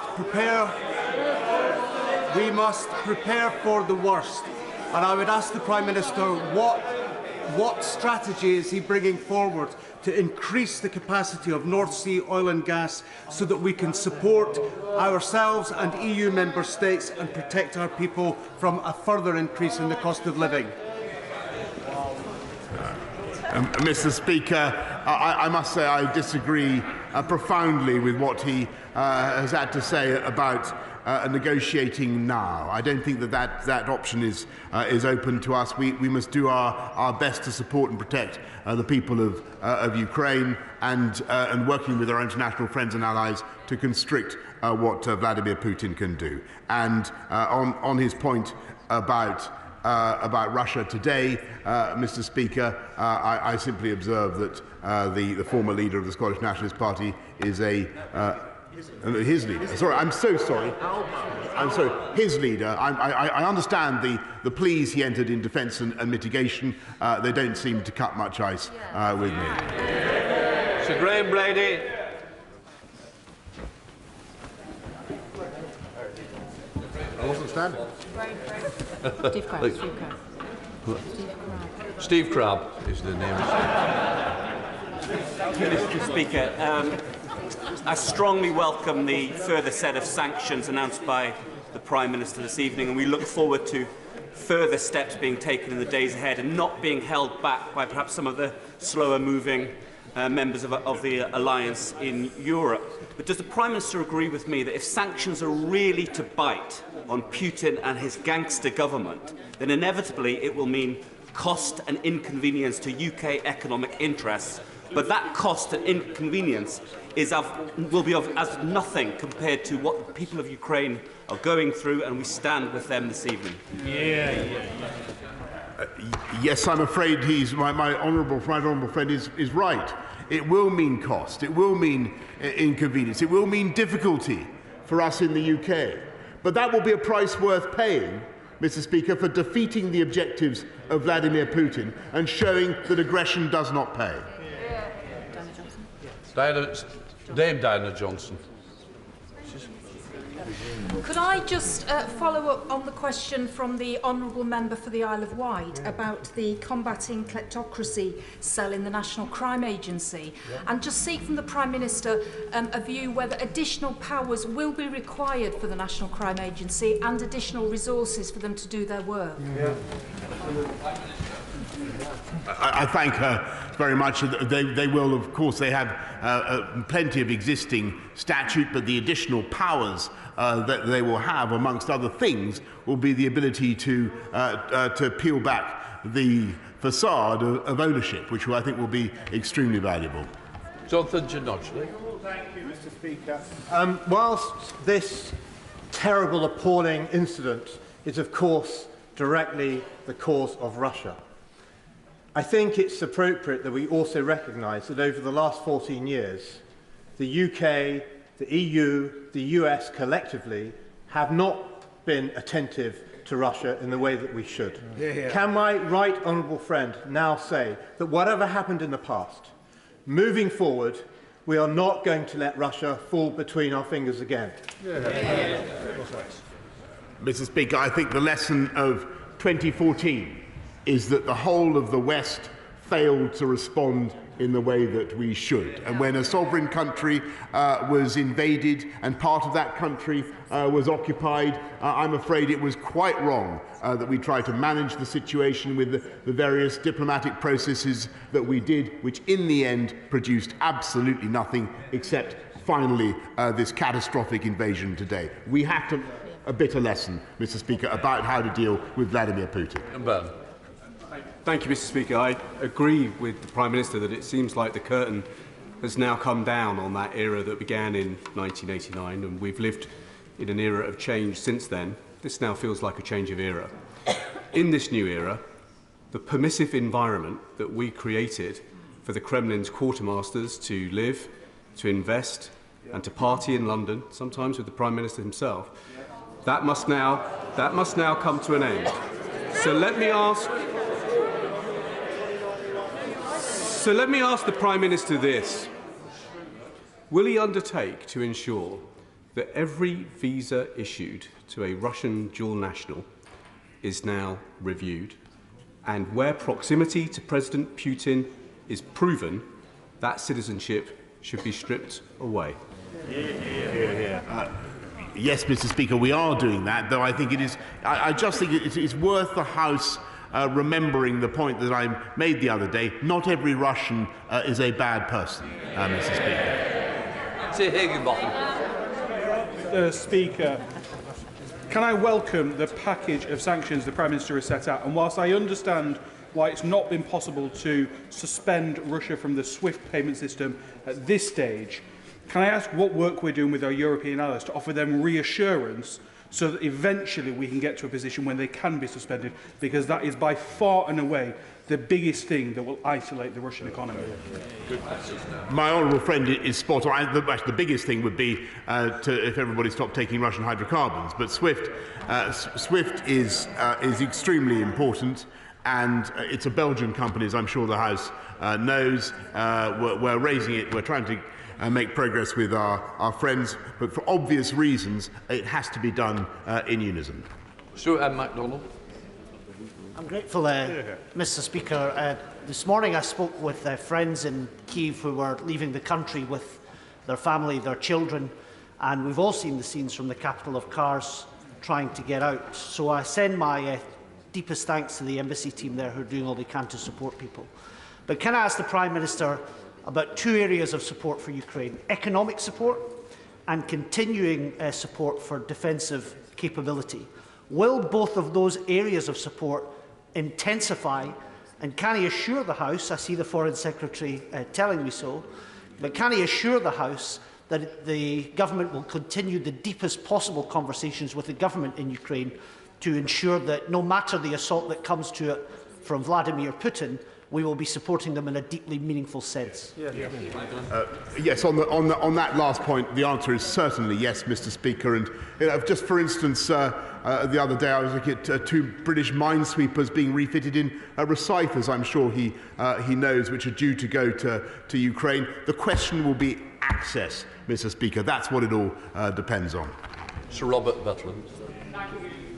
prepare for the worst. And I would ask the Prime Minister, what strategy is he bringing forward to increase the capacity of North Sea oil and gas so that we can support ourselves and EU member states and protect our people from a further increase in the cost of living? Mr. Speaker, I must say I disagree profoundly with what he has had to say about negotiating now. I don't think that option is open to us. We must do our best to support and protect the people of Ukraine, and working with our international friends and allies to constrict what Vladimir Putin can do. And on his point about Russia Today, Mr. Speaker, I simply observe that the former leader of the Scottish Nationalist Party is his leader. Sorry, I'm so sorry. I'm sorry. His leader. I understand the pleas he entered in defence and mitigation. They don't seem to cut much ice with me. Sir Graham Brady. I wasn't standing. Steve Crabb is the name. Mr. Speaker, I strongly welcome the further set of sanctions announced by the Prime Minister this evening, and we look forward to further steps being taken in the days ahead and not being held back by perhaps some of the slower-moving members of the alliance in Europe. But does the Prime Minister agree with me that if sanctions are really to bite on Putin and his gangster government, then inevitably it will mean cost and inconvenience to UK economic interests, but that cost and inconvenience will be as nothing compared to what the people of Ukraine are going through, and we stand with them this evening. Yes, I'm afraid my honourable friend is right. It will mean cost. It will mean inconvenience. It will mean difficulty for us in the UK. But that will be a price worth paying, Mr. Speaker, for defeating the objectives of Vladimir Putin and showing that aggression does not pay. Dame Diana Johnson. Could I just follow up on the question from the Honourable Member for the Isle of Wight about the Combating Kleptocracy cell in the National Crime Agency, and just seek from the Prime Minister a view whether additional powers will be required for the National Crime Agency and additional resources for them to do their work. I thank her very much. They will, of course, they have plenty of existing statute, but the additional powers that they will have, amongst other things, will be the ability to peel back the facade of ownership, which I think will be extremely valuable. Jonathan Ginochley. Thank you, Mr. Speaker. Whilst this terrible, appalling incident is, of course, directly the cause of Russia, I think it's appropriate that we also recognise that over the last 14 years, the UK, the EU, the US collectively have not been attentive to Russia in the way that we should. Can my right honourable friend now say that whatever happened in the past, moving forward, we are not going to let Russia fall between our fingers again? Mr. Speaker, I think the lesson of 2014 is that the whole of the West failed to respond in the way that we should. And when a sovereign country was invaded and part of that country was occupied, I'm afraid it was quite wrong that we tried to manage the situation with the various diplomatic processes that we did, which in the end produced absolutely nothing except finally this catastrophic invasion today. We have to a bitter lesson, Mr. Speaker, about how to deal with Vladimir Putin. Thank you, Mr. Speaker. I agree with the Prime Minister that it seems like the curtain has now come down on that era that began in 1989, and we've lived in an era of change since then. This now feels like a change of era. In this new era, the permissive environment that we created for the Kremlin's quartermasters to live, to invest, and to party in London, sometimes with the Prime Minister himself, that must now come to an end. So let me ask the Prime Minister this. Will he undertake to ensure that every visa issued to a Russian dual national is now reviewed, and where proximity to President Putin is proven, that citizenship should be stripped away? Yes, Mr. Speaker, we are doing that, though I think it is. I just think it's worth the House remembering the point that I made the other day. Not every Russian is a bad person, Mr. Speaker. Mr. Speaker, can I welcome the package of sanctions the Prime Minister has set out? And whilst I understand why it's not been possible to suspend Russia from the SWIFT payment system at this stage, can I ask what work we're doing with our European allies to offer them reassurance so that eventually we can get to a position when they can be suspended, because that is by far and away the biggest thing that will isolate the Russian economy. My honourable friend is spot on. The biggest thing would be if everybody stopped taking Russian hydrocarbons. But SWIFT is extremely important, and it's a Belgian company, as I'm sure the House knows. We're raising it. We're trying to make progress with our friends, but for obvious reasons, it has to be done in unison. Stuart MacDonald. I'm grateful, Mr. Speaker. This morning I spoke with friends in Kyiv who were leaving the country with their family, their children, and we've all seen the scenes from the capital of cars trying to get out. So I send my deepest thanks to the embassy team there who are doing all they can to support people. But can I ask the Prime Minister about two areas of support for Ukraine: economic support and continuing support for defensive capability? Will both of those areas of support intensify, and can he assure the House, I see the Foreign Secretary telling me so, but can he assure the House that the government will continue the deepest possible conversations with the government in Ukraine to ensure that no matter the assault that comes to it from Vladimir Putin, we will be supporting them in a deeply meaningful sense? Yes, on that last point, the answer is certainly yes, Mr. Speaker. And just for instance, the other day I was looking at two British minesweepers being refitted in Rosyth, as I'm sure he knows, which are due to go to Ukraine. The question will be access, Mr. Speaker. That's what it all depends on. Sir Robert Butland.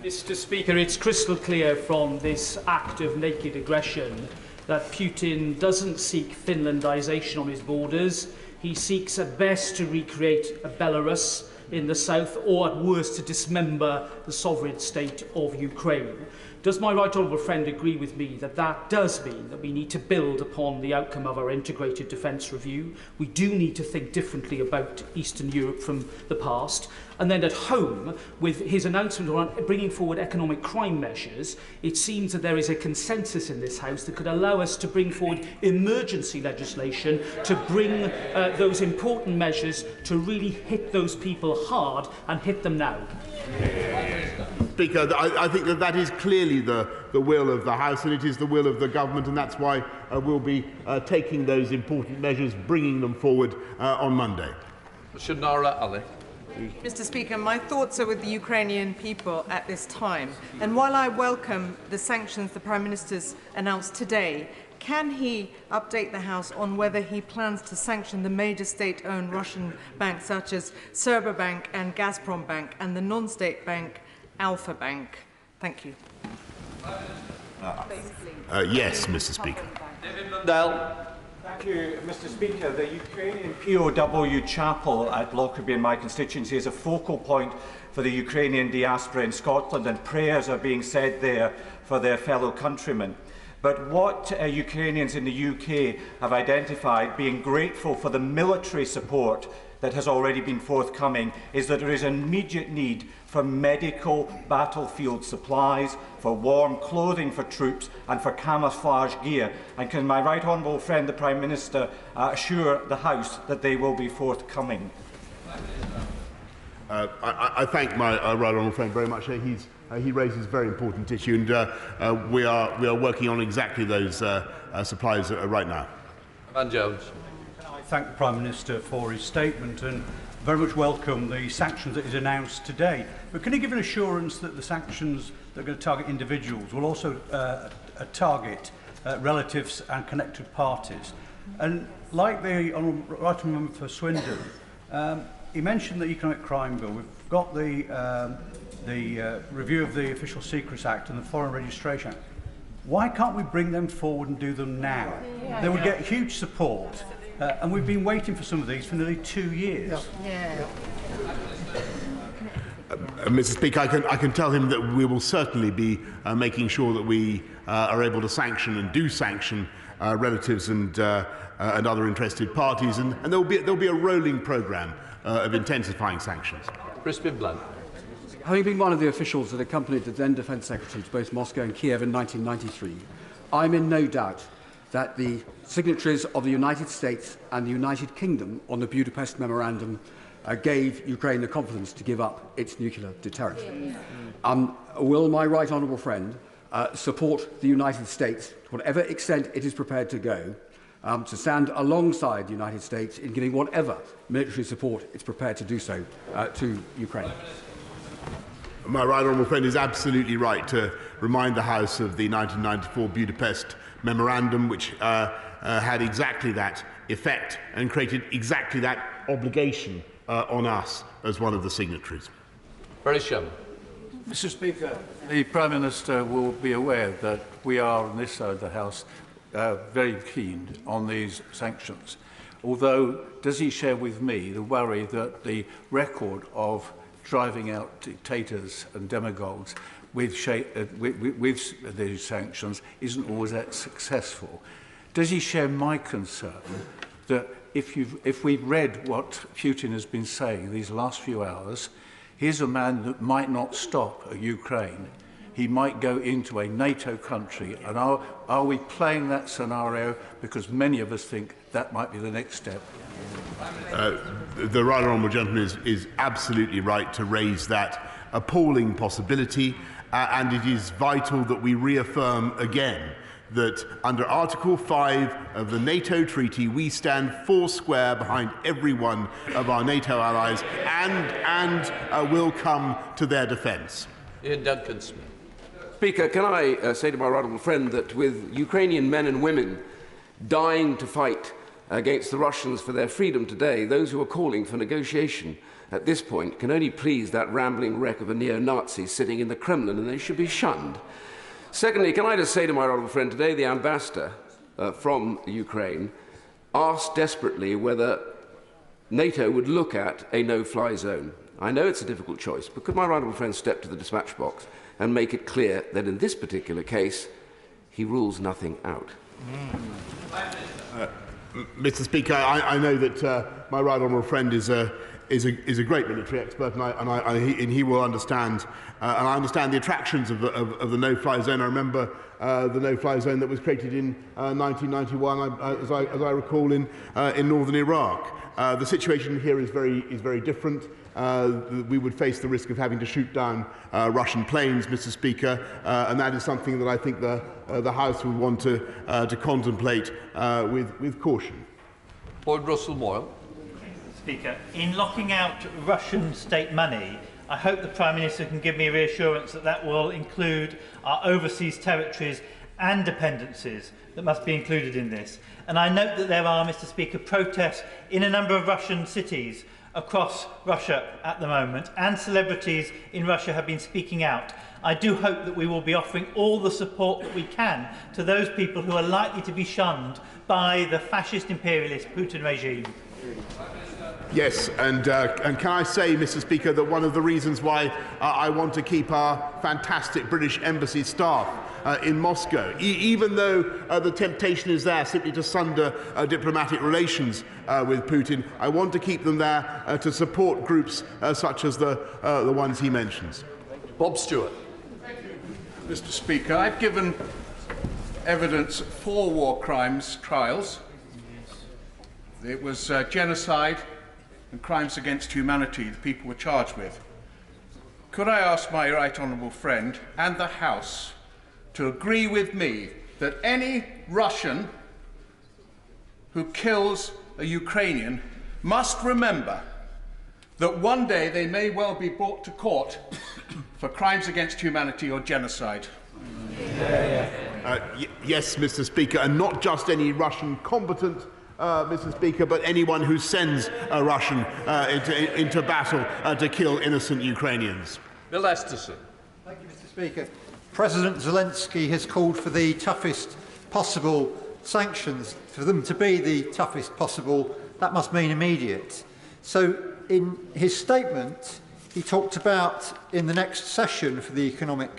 Mr. Speaker, it's crystal clear from this act of naked aggression that Putin doesn't seek Finlandisation on his borders. He seeks at best to recreate a Belarus in the south, or at worst to dismember the sovereign state of Ukraine. Does my right honourable friend agree with me that that does mean that we need to build upon the outcome of our integrated defence review? We do need to think differently about Eastern Europe from the past. And then at home, with his announcement on bringing forward economic crime measures, it seems that there is a consensus in this House that could allow us to bring forward emergency legislation to bring those important measures to really hit those people hard and hit them now. Speaker, I think that is clearly the will of the House, and it is the will of the government, and that's why we'll be taking those important measures, bringing them forward on Monday. Shanara Ali. Mr. Speaker, my thoughts are with the Ukrainian people at this time. And while I welcome the sanctions the Prime Minister's announced today, can he update the House on whether he plans to sanction the major state-owned Russian banks such as Bank and Gazprom Bank and the non-state bank Alpha Bank? Thank you. Yes, Mr. Speaker. Stockdale. Thank you, Mr. Speaker. The Ukrainian POW chapel at Lockerbie in my constituency is a focal point for the Ukrainian diaspora in Scotland, and prayers are being said there for their fellow countrymen. But what Ukrainians in the UK have identified, being grateful for the military support that has already been forthcoming, is that there is an immediate need for medical battlefield supplies, for warm clothing for troops and for camouflage gear. And can my right honourable friend, the Prime Minister, assure the House that they will be forthcoming? I thank my right honourable friend very much. He raises a very important issue, and we are working on exactly those supplies right now. Van Jones. I thank the Prime Minister for his statement and very much welcome the sanctions that he's announced today. But can he give an assurance that the sanctions that are going to target individuals will also target relatives and connected parties? And like the Honourable Right Honourable Member for Swindon, he mentioned the Economic Crime Bill. We've got the review of the Official Secrets Act and the Foreign Registration Act. Why can't we bring them forward and do them now? They would get huge support. And we've been waiting for some of these for nearly 2 years. Mr. Speaker, I can tell him that we will certainly be making sure that we are able to sanction and do sanction relatives and other interested parties, and there'll be a rolling programme of intensifying sanctions. Crispin Blunt. Having been one of the officials that accompanied the then Defence Secretary to both Moscow and Kiev in 1993, I'm in no doubt that the signatories of the United States and the United Kingdom on the Budapest Memorandum gave Ukraine the confidence to give up its nuclear deterrent. Will my right honourable friend support the United States to whatever extent it is prepared to go to stand alongside the United States in giving whatever military support it's prepared to do so to Ukraine? My right honourable friend is absolutely right to remind the House of the 1994 Budapest Memorandum, which had exactly that effect and created exactly that obligation on us as one of the signatories. Very sure. Mr. Speaker, the Prime Minister will be aware that we are on this side of the House very keen on these sanctions. Although, does he share with me the worry that the record of driving out dictators and demagogues with these sanctions isn't always that successful? Does he share my concern that if we've read what Putin has been saying these last few hours, here's a man that might not stop at Ukraine. He might go into a NATO country. And are we playing that scenario? Because many of us think that might be the next step. The right honourable gentleman is absolutely right to raise that appalling possibility, and it is vital that we reaffirm again that under Article 5 of the NATO Treaty we stand foursquare behind every one of our NATO allies and will come to their defence. Ian Duncan-Smith. Speaker, can I say to my right honourable friend that with Ukrainian men and women dying to fight against the Russians for their freedom today, those who are calling for negotiation at this point can only please that rambling wreck of a neo-Nazi sitting in the Kremlin, and they should be shunned. Secondly, can I just say to my honourable friend today, the ambassador from Ukraine asked desperately whether NATO would look at a no-fly zone. I know it's a difficult choice, but could my right honourable friend step to the dispatch box and make it clear that in this particular case, he rules nothing out? Mr. Speaker, I know that my right honourable friend is a great military expert, and he will understand. And I understand the attractions of the no-fly zone. I remember the no-fly zone that was created in 1991, as I recall, in northern Iraq. The situation here is very different. We would face the risk of having to shoot down Russian planes, Mr. Speaker, and that is something that I think the House would want to contemplate with caution. Lord Russell Moyle. Speaker, in locking out Russian state money, I hope the Prime Minister can give me a reassurance that that will include our overseas territories and dependencies that must be included in this. And I note that there are, Mr. Speaker, protests in a number of Russian cities across Russia at the moment, and celebrities in Russia have been speaking out. I do hope that we will be offering all the support that we can to those people who are likely to be shunned by the fascist imperialist Putin regime. Yes, and can I say, Mr. Speaker, that one of the reasons why I want to keep our fantastic British Embassy staff in Moscow, even though the temptation is there simply to sunder diplomatic relations with Putin, I want to keep them there to support groups such as the ones he mentions. Bob Stewart. Mr. Speaker, I've given evidence for war crimes trials. It was genocide and crimes against humanity the people were charged with. Could I ask my right honourable friend and the House to agree with me that any Russian who kills a Ukrainian must remember that one day they may well be brought to court for crimes against humanity or genocide? Yes, Mr. Speaker, and not just any Russian combatant, Mr. Speaker, but anyone who sends a Russian into battle to kill innocent Ukrainians. Bill Esterson. Thank you, Mr. Speaker. President Zelensky has called for the toughest possible sanctions. For them to be the toughest possible, that must mean immediate. So in his statement, he talked about in the next session for the economic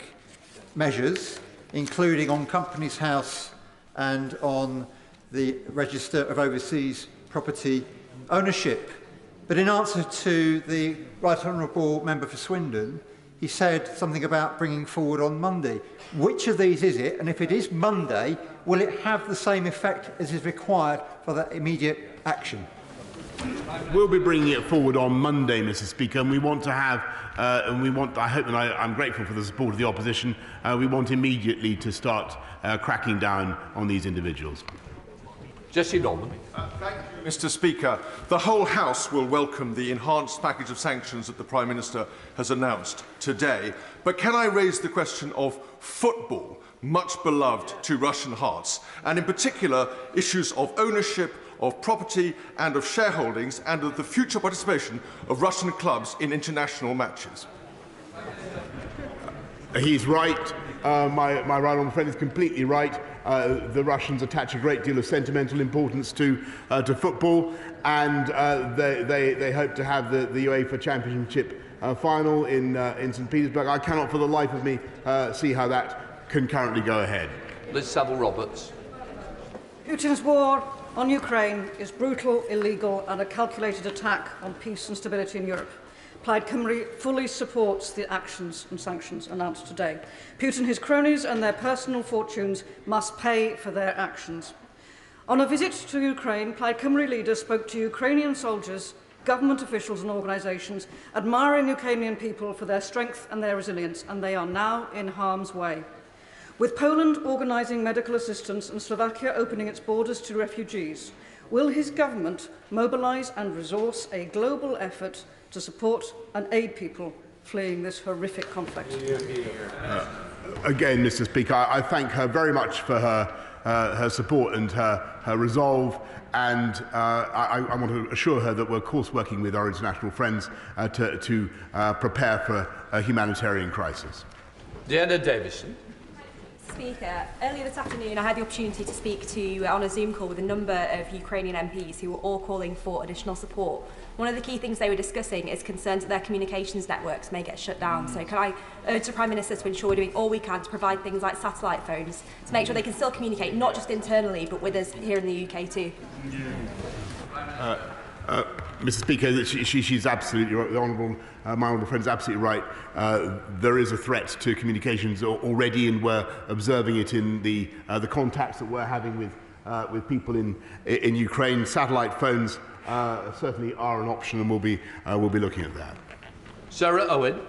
measures, including on Companies House and on the Register of Overseas Property Ownership. But in answer to the Right Honourable Member for Swindon, he said something about bringing forward on Monday. Which of these is it? And if it is Monday, will it have the same effect as is required for that immediate action? We'll be bringing it forward on Monday, Mr. Speaker, and we want to have, I hope, and I'm grateful for the support of the opposition, we want immediately to start cracking down on these individuals. Jesse Norman. Thank you, Mr. Speaker. The whole House will welcome the enhanced package of sanctions that the Prime Minister has announced today. But can I raise the question of football, much beloved to Russian hearts, and in particular issues of ownership, of property and of shareholdings, and of the future participation of Russian clubs in international matches? He's right. My right honourable friend is completely right. The Russians attach a great deal of sentimental importance to football, and they hope to have the UEFA Championship final in St. Petersburg. I cannot for the life of me see how that can currently go ahead. Liz Saville-Roberts. Putin's war on Ukraine is brutal, illegal and a calculated attack on peace and stability in Europe. Plaid Cymru fully supports the actions and sanctions announced today. Putin, his cronies and their personal fortunes must pay for their actions. On a visit to Ukraine, Plaid Cymru leaders spoke to Ukrainian soldiers, government officials and organisations, admiring Ukrainian people for their strength and their resilience, and they are now in harm's way. With Poland organising medical assistance and Slovakia opening its borders to refugees, will his government mobilise and resource a global effort to support and aid people fleeing this horrific conflict? Again, Mr. Speaker, I thank her very much for her support and her resolve, and I want to assure her that we're of course working with our international friends to prepare for a humanitarian crisis. Deanna Davison. Speaker, earlier this afternoon I had the opportunity to speak to on a Zoom call with a number of Ukrainian MPs who were all calling for additional support. One of the key things they were discussing is concerns that their communications networks may get shut down. So can I urge the Prime Minister to ensure we're doing all we can to provide things like satellite phones to make sure they can still communicate, not just internally, but with us here in the UK too? Mr. Speaker, she's absolutely right. My honourable friend is absolutely right. There is a threat to communications already, and we're observing it in the contacts that we're having with people in Ukraine. Satellite phones certainly are an option, and we'll be looking at that. Sarah Owen.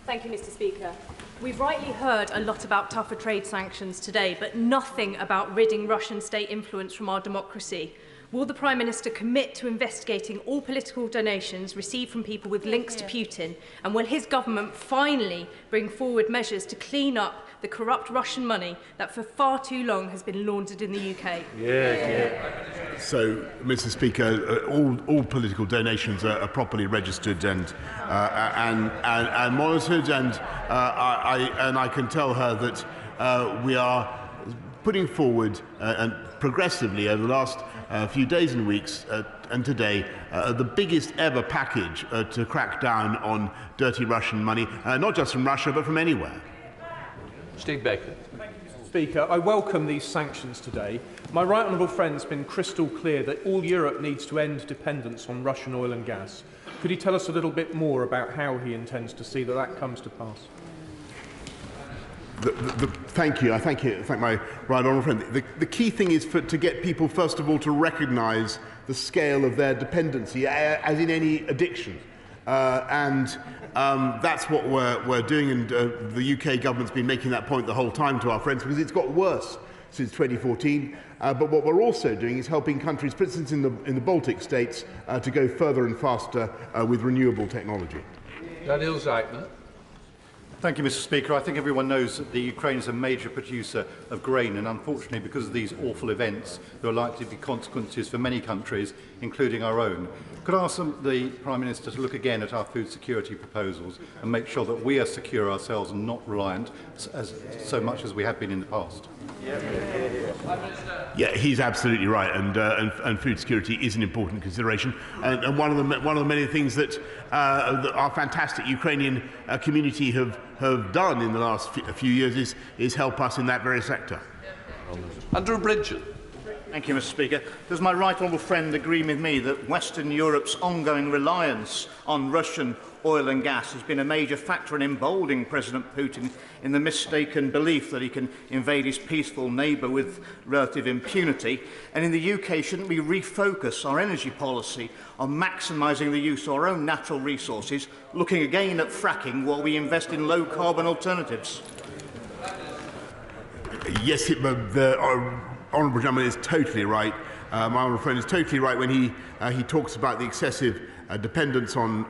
Thank you, Mr. Speaker. We've rightly heard a lot about tougher trade sanctions today, but nothing about ridding Russian state influence from our democracy. Will the Prime Minister commit to investigating all political donations received from people with links to Putin? And will his government finally bring forward measures to clean up the corrupt Russian money that for far too long has been laundered in the UK? So, Mr. Speaker, all political donations are properly registered and monitored, and I can tell her that we are putting forward and progressively over the last few days and weeks and today the biggest ever package to crack down on dirty Russian money, not just from Russia but from anywhere. Steve Baker. Speaker, I welcome these sanctions today. My right honourable friend's been crystal clear that all Europe needs to end dependence on Russian oil and gas. Could he tell us a little bit more about how he intends to see that that comes to pass? Thank you. I thank my right honourable friend. The key thing is to get people, first of all, to recognise the scale of their dependency, as in any addiction. That's what we're doing, and the UK government's been making that point the whole time to our friends, because it's got worse since 2014. But what we're also doing is helping countries, for instance in the Baltic states, to go further and faster with renewable technology. Daniel Zeitner. Thank you, Mr. Speaker. I think everyone knows that the Ukraine is a major producer of grain, and unfortunately, because of these awful events, there are likely to be consequences for many countries, including our own. Could I ask the Prime Minister to look again at our food security proposals and make sure that we are secure ourselves and not reliant so much as we have been in the past? Yeah, he's absolutely right, and food security is an important consideration. And one of the many things that our fantastic Ukrainian community have done in the last few years is help us in that very sector. Andrew Bridgen. Thank you, Mr. Speaker. Does my right honourable friend agree with me that Western Europe's ongoing reliance on Russian oil and gas has been a major factor in emboldening President Putin in the mistaken belief that he can invade his peaceful neighbour with relative impunity? And in the UK, shouldn't we refocus our energy policy on maximising the use of our own natural resources, looking again at fracking while we invest in low-carbon alternatives? Yes, the honourable gentleman is totally right. My honourable friend is totally right when he talks about the excessive dependence on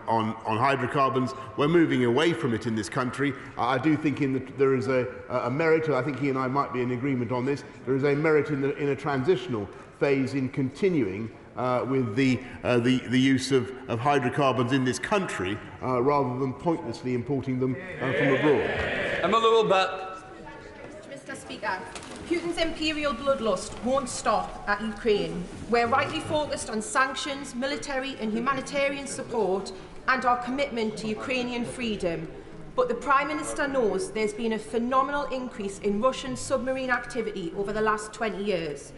hydrocarbons. We're moving away from it in this country. I do think there is a merit, I think he and I might be in agreement on this, there is a merit in a transitional phase in continuing with the use of hydrocarbons in this country rather than pointlessly importing them from abroad. Emma Lewell-Butt. Mr. Speaker, Putin's imperial bloodlust won't stop at Ukraine. We're rightly focused on sanctions, military and humanitarian support and our commitment to Ukrainian freedom. But the Prime Minister knows there's been a phenomenal increase in Russian submarine activity over the last 20 years.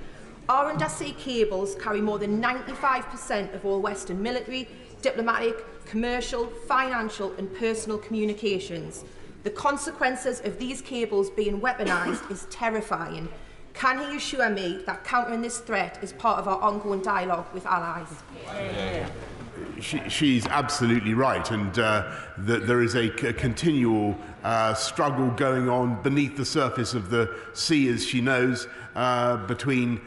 Our undersea cables carry more than 95% of all Western military, diplomatic, commercial, financial and personal communications. The consequences of these cables being weaponised is terrifying. Can he assure me that countering this threat is part of our ongoing dialogue with allies? She's absolutely right, and there is a continual struggle going on beneath the surface of the sea, as she knows, between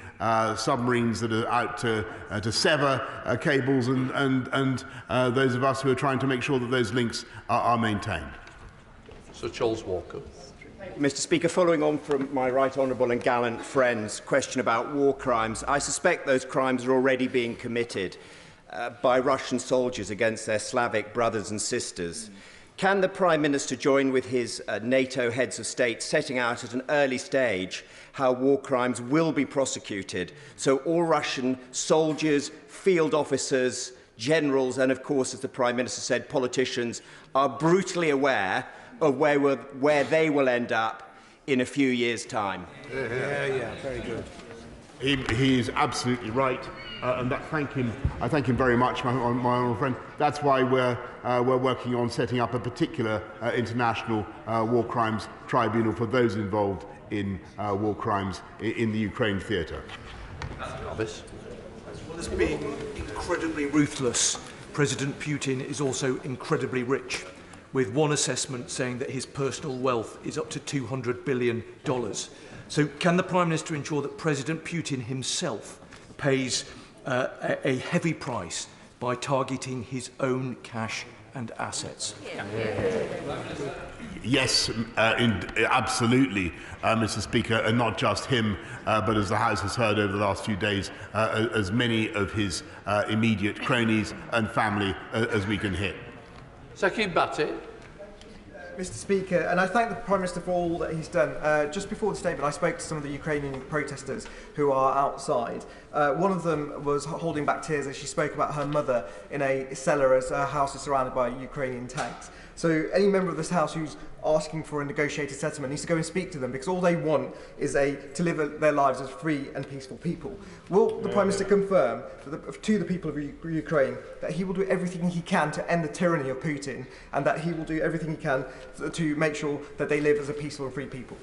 submarines that are out to sever cables and those of us who are trying to make sure that those links are maintained. Sir Charles Walker. Mr. Speaker, following on from my right honourable and gallant friend's question about war crimes, I suspect those crimes are already being committed by Russian soldiers against their Slavic brothers and sisters. Can the Prime Minister join with his NATO heads of state setting out at an early stage how war crimes will be prosecuted, so all Russian soldiers, field officers, generals and, of course, as the Prime Minister said, politicians are brutally aware of where they will end up in a few years' time? Yeah, very good. He is absolutely right, and I thank him very much, my honourable friend. That's why we're working on setting up a particular international war crimes tribunal for those involved in war crimes in the Ukraine theatre. As well as being incredibly ruthless, President Putin is also incredibly rich, with one assessment saying that his personal wealth is up to $200 billion. So can the Prime Minister ensure that President Putin himself pays a heavy price by targeting his own cash and assets. Yes, absolutely, Mr. Speaker, and not just him, but as the House has heard over the last few days, as many of his immediate cronies and family as we can hit. Second Batty. Mr. Speaker, and I thank the Prime Minister for all that he's done. Just before the statement, I spoke to some of the Ukrainian protesters who are outside. One of them was holding back tears as she spoke about her mother in a cellar as her house is surrounded by Ukrainian tanks. So any member of this House who's asking for a negotiated settlement needs to go and speak to them, because all they want is to live their lives as free and peaceful people. Will the Prime Minister confirm to the people of Ukraine that he will do everything he can to end the tyranny of Putin, and that he will do everything he can to make sure that they live as a peaceful and free people?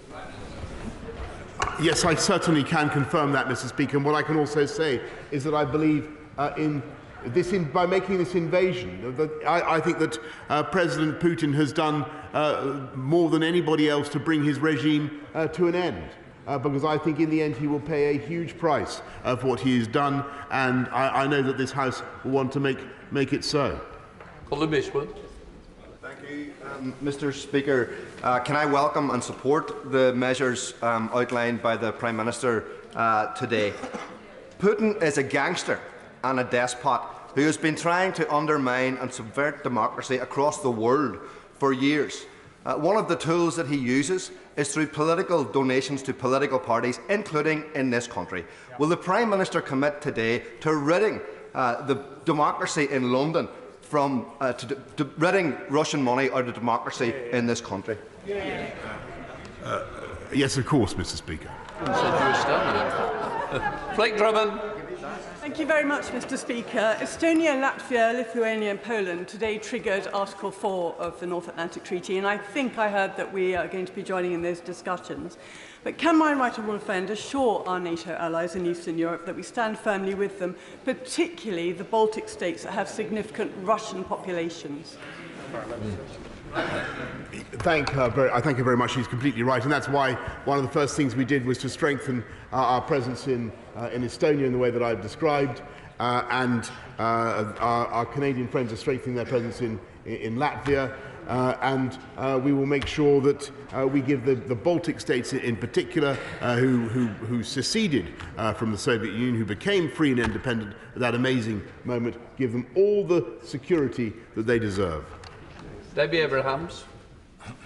Yes, I certainly can confirm that, Mr. Speaker. And what I can also say is that I believe by making this invasion, I think that President Putin has done more than anybody else to bring his regime to an end. Because I think in the end he will pay a huge price for what he has done, and I know that this House will want to make it so. Thank you, Mr. Speaker. Can I welcome and support the measures outlined by the Prime Minister today? Putin is a gangster and a despot who has been trying to undermine and subvert democracy across the world for years. One of the tools that he uses is through political donations to political parties, including in this country. Will the Prime Minister commit today to ridding the democracy in London from ridding Russian money out of democracy in this country? Yes, of course, Mr. Speaker. Blake Drummond. Thank you very much, Mr. Speaker. Estonia, Latvia, Lithuania and Poland today triggered Article 4 of the North Atlantic Treaty, and I think I heard that we are going to be joining in those discussions. But can my right honourable friend assure our NATO allies in Eastern Europe that we stand firmly with them, particularly the Baltic states that have significant Russian populations? I thank her very much. She's completely right, and that's why one of the first things we did was to strengthen our presence in Estonia in the way that I've described, and our Canadian friends are strengthening their presence in Latvia, and we will make sure that we give the Baltic states in particular, who seceded from the Soviet Union, who became free and independent at that amazing moment, give them all the security that they deserve. Debbie Abrahams.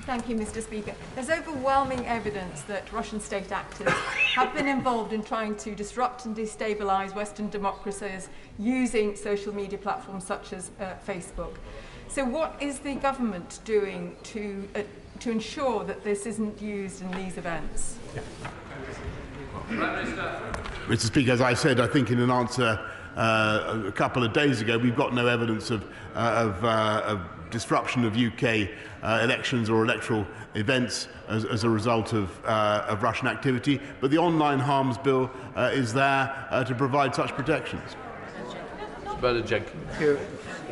Thank you, Mr. Speaker. There's overwhelming evidence that Russian state actors have been involved in trying to disrupt and destabilise Western democracies using social media platforms such as Facebook. So what is the government doing to ensure that this isn't used in these events? Mr. Speaker, as I said, I think in an answer a couple of days ago, we've got no evidence of disruption of UK elections or electoral events as a result of Russian activity, but the Online Harms Bill is there to provide such protections. Thank you,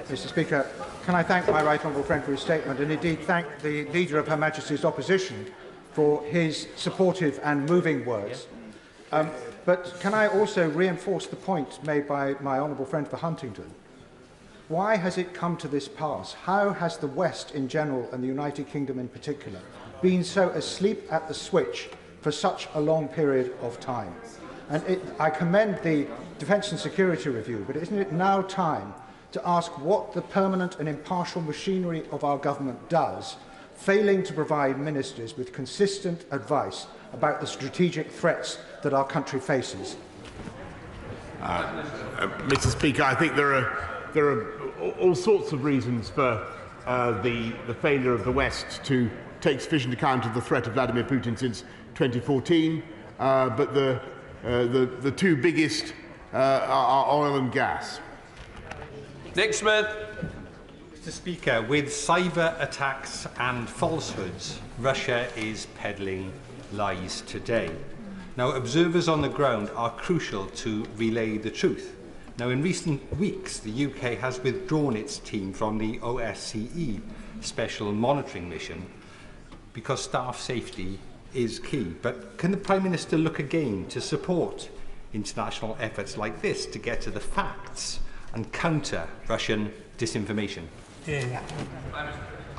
Mr. Speaker. Can I thank my right honourable friend for his statement, and indeed thank the Leader of Her Majesty's Opposition for his supportive and moving words. But can I also reinforce the point made by my honourable friend for Huntingdon? Why has it come to this pass? How has the West in general, and the United Kingdom in particular, been so asleep at the switch for such a long period of time? And I commend the Defence and Security Review, but isn't it now time to ask what the permanent and impartial machinery of our government does, failing to provide ministers with consistent advice about the strategic threats that our country faces? Mr. Speaker, I think there are all sorts of reasons for the failure of the West to take sufficient account of the threat of Vladimir Putin since 2014, but the two biggest are oil and gas. Nick Smith. Mr. Speaker, with cyber attacks and falsehoods, Russia is peddling lies today. Now, observers on the ground are crucial to relay the truth. Now, in recent weeks, the UK has withdrawn its team from the OSCE Special Monitoring Mission because staff safety is key. But can the Prime Minister look again to support international efforts like this to get to the facts and counter Russian disinformation?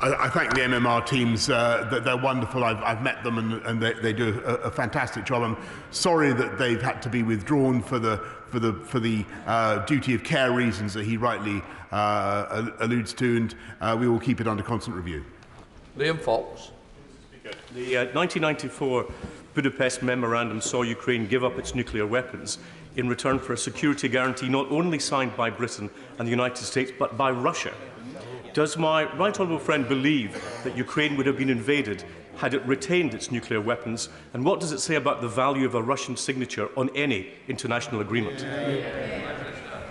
I thank the MMR teams. They're wonderful. I've met them, and they do a fantastic job. I'm sorry that they've had to be withdrawn for the duty of care reasons that he rightly alludes to, and we will keep it under constant review. Liam Fox. The 1994 Budapest Memorandum saw Ukraine give up its nuclear weapons in return for a security guarantee not only signed by Britain and the United States, but by Russia. Does my right honourable friend believe that Ukraine would have been invaded had it retained its nuclear weapons? And what does it say about the value of a Russian signature on any international agreement?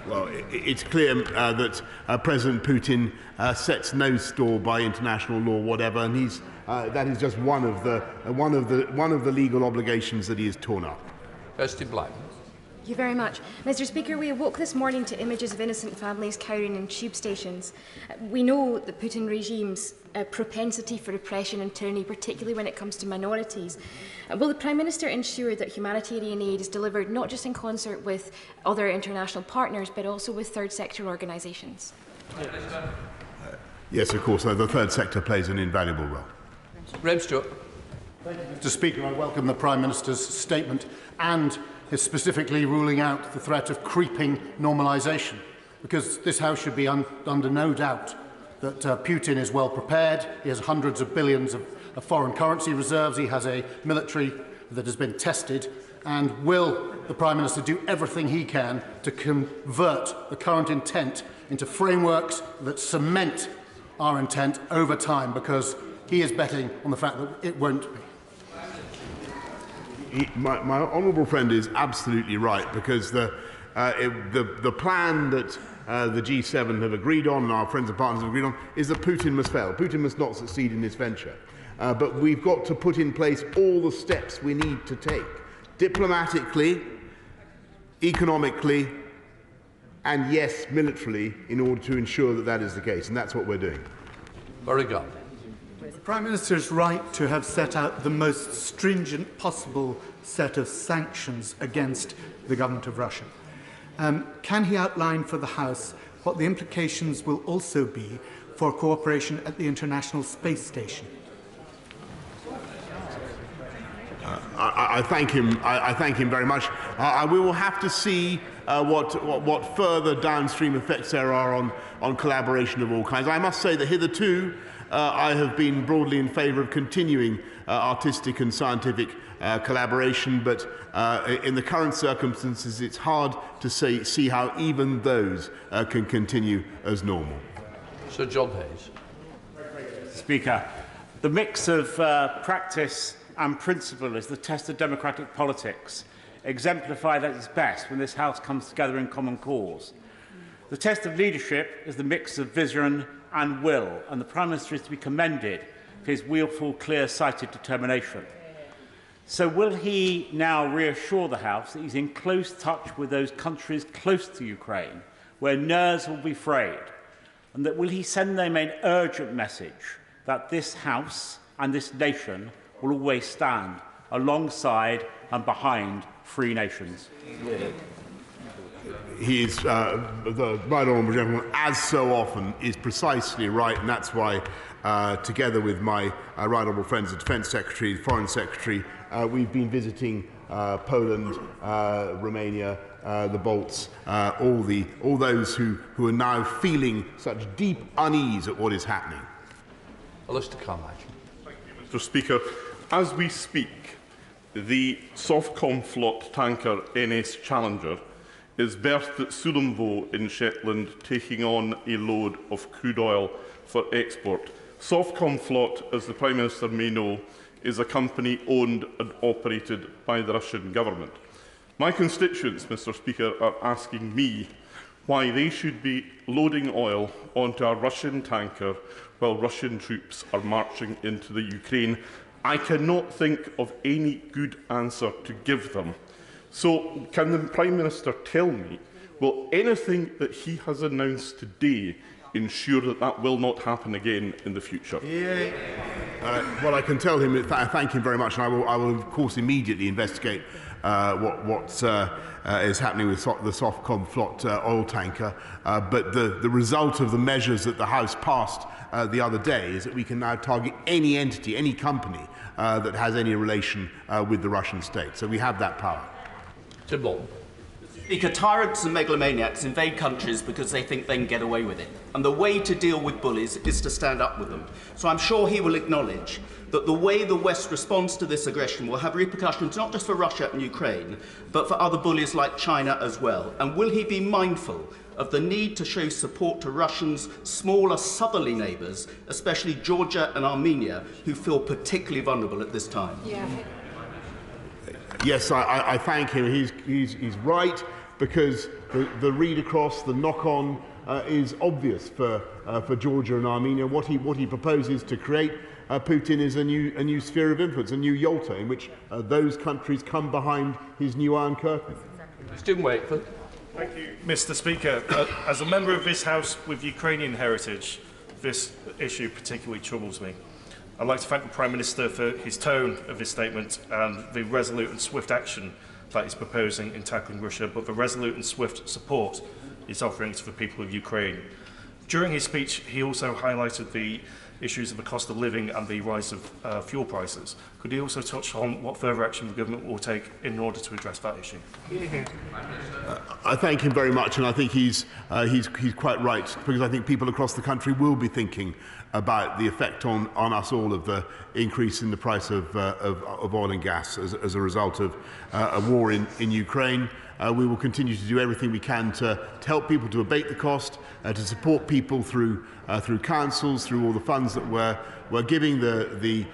Well, it's clear that President Putin sets no store by international law, whatever, and that is just one of the legal obligations that he has torn up. Kirsty Black. Thank you very much. Mr. Speaker, we awoke this morning to images of innocent families cowering in tube stations. We know the Putin regime's propensity for repression and tyranny, particularly when it comes to minorities. Will the Prime Minister ensure that humanitarian aid is delivered not just in concert with other international partners, but also with third sector organisations? Yes, of course. The third sector plays an invaluable role. Graham Stewart. Thank you, Mr. Speaker. I welcome the Prime Minister's statement and his specifically ruling out the threat of creeping normalisation, because this House should be under no doubt that Putin is well prepared. He has hundreds of billions of foreign currency reserves. He has a military that has been tested. And will the Prime Minister do everything he can to convert the current intent into frameworks that cement our intent over time, because he is betting on the fact that it won't be? My honourable friend is absolutely right, because the plan that the G7 have agreed on, and our friends and partners have agreed on, is that Putin must fail. Putin must not succeed in this venture. But we've got to put in place all the steps we need to take, diplomatically, economically, and yes, militarily, in order to ensure that that is the case. And that's what we're doing. Very good. The Prime Minister is right to have set out the most stringent possible set of sanctions against the government of Russia. Can he outline for the House what the implications will also be for cooperation at the International Space Station? I thank him. I thank him very much. We will have to see what further downstream effects there are on collaboration of all kinds. I must say that hitherto I have been broadly in favour of continuing artistic and scientific collaboration, but in the current circumstances it's hard to see how even those can continue as normal. Sir John Hayes. Speaker, the mix of practice and principle is the test of democratic politics, exemplified at its best when this House comes together in common cause. The test of leadership is the mix of vision and will, and the Prime Minister is to be commended for his willful, clear-sighted determination. So will he now reassure the House that he's in close touch with those countries close to Ukraine, where nerves will be frayed, and that will he send them an urgent message that this House and this nation will always stand alongside and behind free nations? He is, the right honourable gentleman, as so often, is precisely right, and that's why, together with my right honourable friends, the Defence Secretary, the Foreign Secretary, we've been visiting Poland, Romania, the Balts, all those who are now feeling such deep unease at what is happening. Alistair Carmack. Thank you, Mr. Speaker. As we speak, the Softcom Flot tanker NS Challenger is berthed at Sullomvo in Shetland, taking on a load of crude oil for export. Softcom Flot, as the Prime Minister may know, is a company owned and operated by the Russian government. My constituents, Mr. Speaker, are asking me why they should be loading oil onto a Russian tanker while Russian troops are marching into the Ukraine. I cannot think of any good answer to give them. So, can the Prime Minister tell me, will anything that he has announced today ensure that that will not happen again in the future? Well, I can tell him, thank him very much, and I will of course, immediately investigate what is happening with the Softcom Flot oil tanker. But the result of the measures that the House passed the other day is that we can now target any entity, any company that has any relation with the Russian state. So we have that power. Tim Bolton. Speaker, tyrants and megalomaniacs invade countries because they think they can get away with it. And the way to deal with bullies is to stand up with them. So I'm sure he will acknowledge that the way the West responds to this aggression will have repercussions not just for Russia and Ukraine, but for other bullies like China as well. And will he be mindful of the need to show support to Russia's smaller southerly neighbours, especially Georgia and Armenia, who feel particularly vulnerable at this time? Yeah. Yes, I thank him. He's right, because the read across, the knock-on is obvious for Georgia and Armenia. What he proposes to create, Putin, is a new sphere of influence, a new Yalta, in which those countries come behind his new Iron Curtain. Stephen Wakeford. Thank you, Mr. Speaker. As a member of this House with Ukrainian heritage, this issue particularly troubles me. I'd like to thank the Prime Minister for his tone of his statement and the resolute and swift action that he's proposing in tackling Russia, but the resolute and swift support he's offering to the people of Ukraine. During his speech, he also highlighted the issues of the cost of living and the rise of fuel prices. Could he also touch on what further action the government will take in order to address that issue? I thank him very much, and I think he's quite right, because I think people across the country will be thinking about the effect on us all of the increase in the price of oil and gas as a result of a war in Ukraine. We will continue to do everything we can to help people to abate the cost, to support people through councils, through all the funds that we're giving, the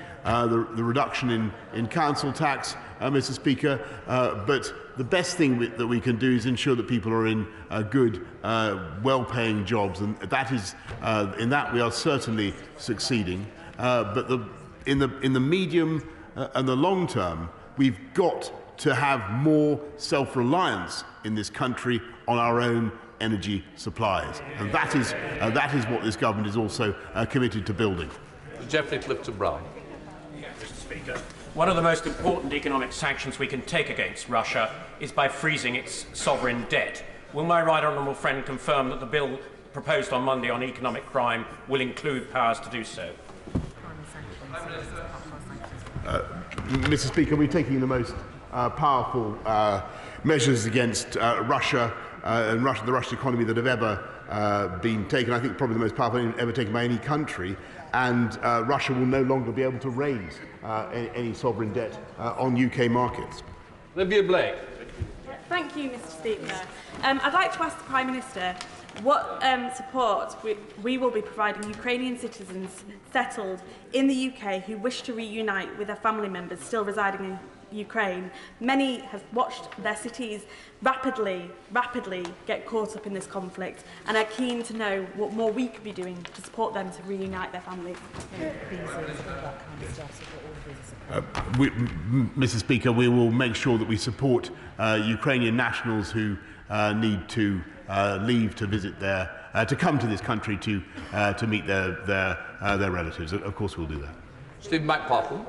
reduction in council tax, Mr. Speaker. But the best thing that we can do is ensure that people are in good, well-paying jobs, and that is in that we are certainly succeeding. But in the medium and the long term, we've got to have more self-reliance in this country on our own energy supplies, and that is what this government is also committed to building. Geoffrey Clifton-Brown. Mr. Speaker, one of the most important economic sanctions we can take against Russia is by freezing its sovereign debt. Will my right honourable friend confirm that the bill proposed on Monday on economic crime will include powers to do so? Mr. Speaker, we're taking the most powerful measures against Russia and the Russian economy that have ever been taken. I think probably the most powerful ever taken by any country. And Russia will no longer be able to raise any sovereign debt on UK markets. Olivia Blake. Thank you, Mr. Speaker. I'd like to ask the Prime Minister what support we will be providing Ukrainian citizens settled in the UK who wish to reunite with their family members still residing in Ukraine. Many have watched their cities rapidly get caught up in this conflict and are keen to know what more we could be doing to support them to reunite their families. Mr. Speaker, we will make sure that we support Ukrainian nationals who need to leave to visit to come to this country to meet their relatives. Of course, we'll do that. Stephen McPartland.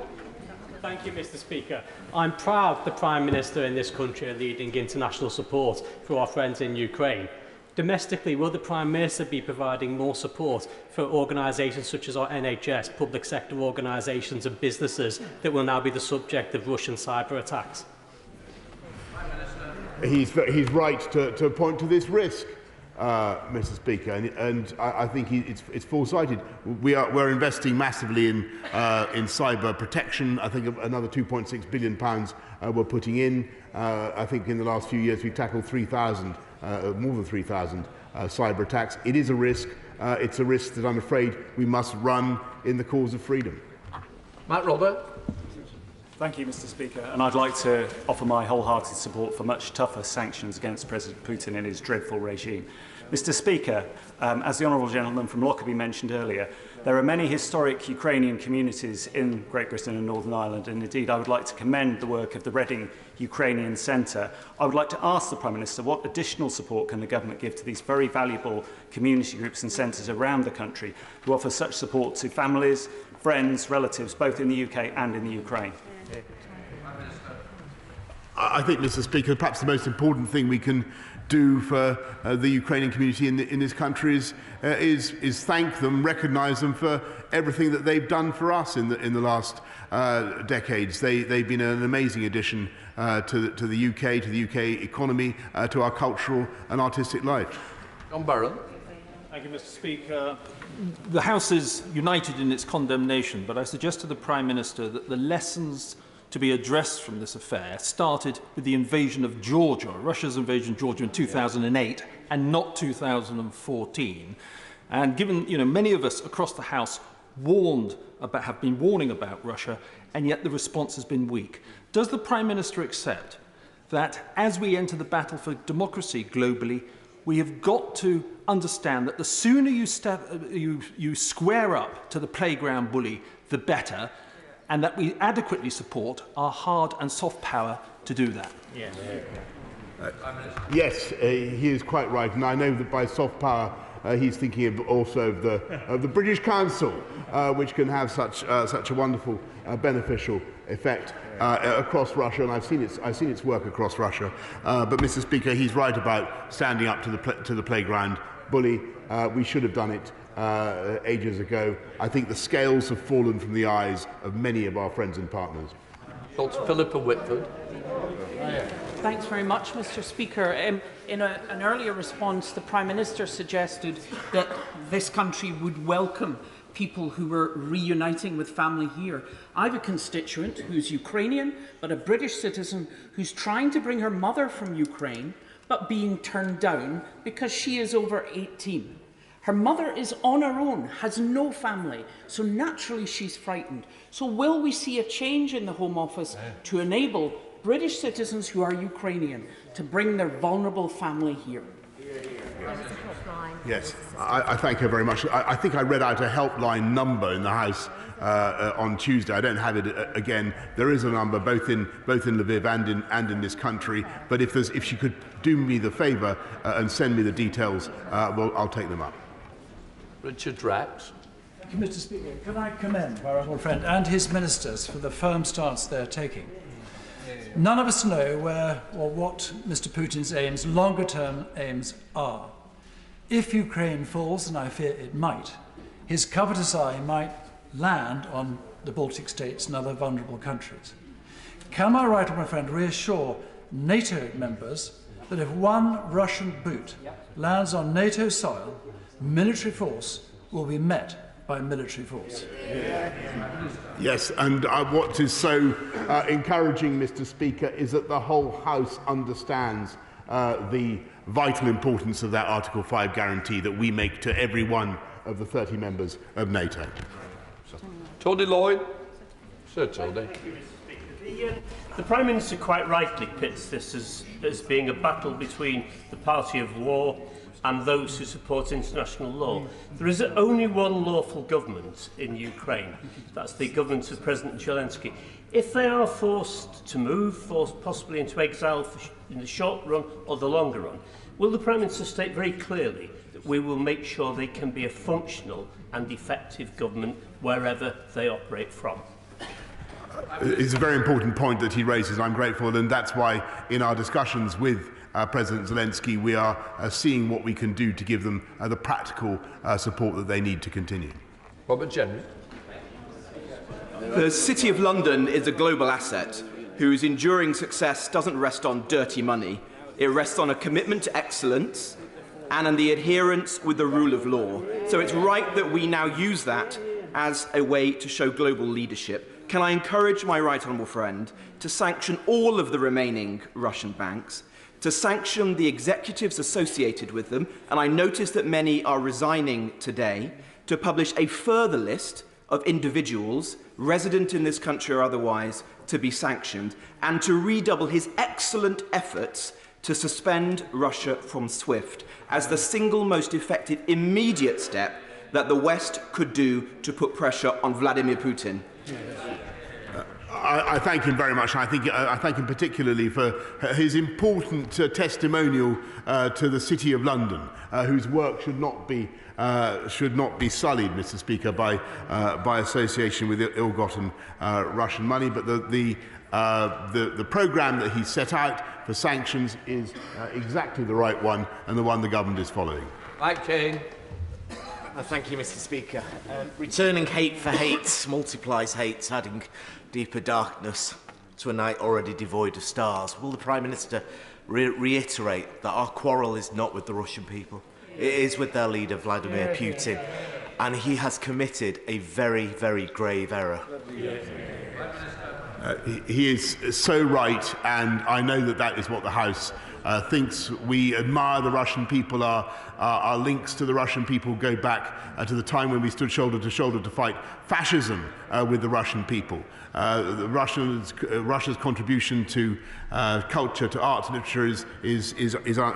Thank you, Mr. Speaker. I'm proud the Prime Minister in this country are leading international support for our friends in Ukraine. Domestically, will the Prime Minister be providing more support for organisations such as our NHS, public sector organisations and businesses that will now be the subject of Russian cyber attacks? He's right to point to this risk, Mr. Speaker, and I think it's foresighted. We're investing massively in cyber protection. I think another £2.6 billion we're putting in. I think in the last few years we've tackled more than 3,000 cyber attacks. It is a risk. It's a risk that I'm afraid we must run in the cause of freedom. Matt Robert. Thank you, Mr. Speaker, and I'd like to offer my wholehearted support for much tougher sanctions against President Putin and his dreadful regime. Mr. Speaker, as the honourable gentleman from Lockerbie mentioned earlier, there are many historic Ukrainian communities in Great Britain and Northern Ireland, and indeed I would like to commend the work of the Reading Ukrainian Centre. I would like to ask the Prime Minister what additional support can the government give to these very valuable community groups and centres around the country who offer such support to families, friends, relatives, both in the UK and in the Ukraine. I think, Mr. Speaker, perhaps the most important thing we can do for the Ukrainian community in this country is thank them, recognise them for everything that they've done for us in the last decades. They've been an amazing addition to the UK economy, to our cultural and artistic life. John Barron. Thank you, Mr. Speaker. The House is united in its condemnation, but I suggest to the Prime Minister that the lessons to be addressed from this affair started with the invasion of Georgia, Russia's invasion of Georgia in 2008 and not 2014. And given, many of us across the House have been warning about Russia, and yet the response has been weak. Does the Prime Minister accept that as we enter the battle for democracy globally, we have got to understand that the sooner you square up to the playground bully, the better, and that we adequately support our hard and soft power to do that? Yes, yes, he is quite right, and I know that by soft power he's thinking also of the British Council, which can have such a wonderful beneficial effect across Russia, and I've seen its work across Russia. But Mr. Speaker, he's right about standing up to the playground bully. We should have done it ages ago. I think the scales have fallen from the eyes of many of our friends and partners. Dr. Philippa Whitford. Thanks very much, Mr. Speaker. In an earlier response, the Prime Minister suggested that this country would welcome people who were reuniting with family here. I have a constituent who's Ukrainian, but a British citizen who's trying to bring her mother from Ukraine, but being turned down because she is over 18. Her mother is on her own, has no family, so naturally she's frightened. So will we see a change in the Home Office to enable British citizens who are Ukrainian to bring their vulnerable family here? Yes, I thank her very much. I think I read out a helpline number in the House on Tuesday. I don't have it again. There is a number both in Lviv and in this country. But if she could do me the favour and send me the details, well, I'll take them up. Richard Drax. Thank you, Mr. Speaker. Can I commend my honourable friend and his ministers for the firm stance they're taking? None of us know where or what Mr. Putin's longer-term aims are. If Ukraine falls, and I fear it might, his covetous eye might land on the Baltic states and other vulnerable countries. Can my right honourable friend reassure NATO members that if one Russian boot lands on NATO soil, military force will be met by military force? Yes, and what is so encouraging, Mr. Speaker, is that the whole House understands the vital importance of that Article 5 guarantee that we make to every one of the 30 members of NATO. Tony Lloyd. Sir Tony. The Prime Minister quite rightly pits this as being a battle between the party of law and those who support international law. There is only one lawful government in Ukraine. That's the government of President Zelensky. If they are forced to move, forced possibly into exile in the short run or the longer run, will the Prime Minister state very clearly that we will make sure they can be a functional and effective government wherever they operate from? It's a very important point that he raises. I'm grateful, and that's why in our discussions with President Zelensky, we are seeing what we can do to give them the practical support that they need to continue. Robert Jenry. The City of London is a global asset whose enduring success doesn't rest on dirty money. It rests on a commitment to excellence and on the adherence with the rule of law. So it's right that we now use that as a way to show global leadership. Can I encourage my right honourable friend to sanction all of the remaining Russian banks, to sanction the executives associated with them, and I notice that many are resigning today, to publish a further list of individuals, resident in this country or otherwise, to be sanctioned, and to redouble his excellent efforts to suspend Russia from SWIFT as the single most effective immediate step that the West could do to put pressure on Vladimir Putin. I thank him very much. I thank him particularly for his important testimonial to the City of London, whose work should not be sullied, Mr. Speaker, by association with ill-gotten Russian money. But the programme that he set out for sanctions is exactly the right one, and the one the government is following. Mike King. Thank you, Mr. Speaker. Returning hate for hate multiplies hate, adding deeper darkness to a night already devoid of stars. Will the Prime Minister reiterate that our quarrel is not with the Russian people? It is with their leader, Vladimir Putin, and he has committed a very, very grave error. He is so right, and I know that is what the House thinks. We admire the Russian people. Our links to the Russian people go back to the time when we stood shoulder to shoulder to fight fascism with the Russian people. Russia's contribution to culture, to art, to literature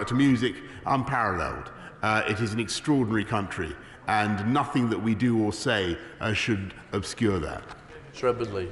to music unparalleled. It is an extraordinary country, and nothing that we do or say should obscure that. Shrebberley.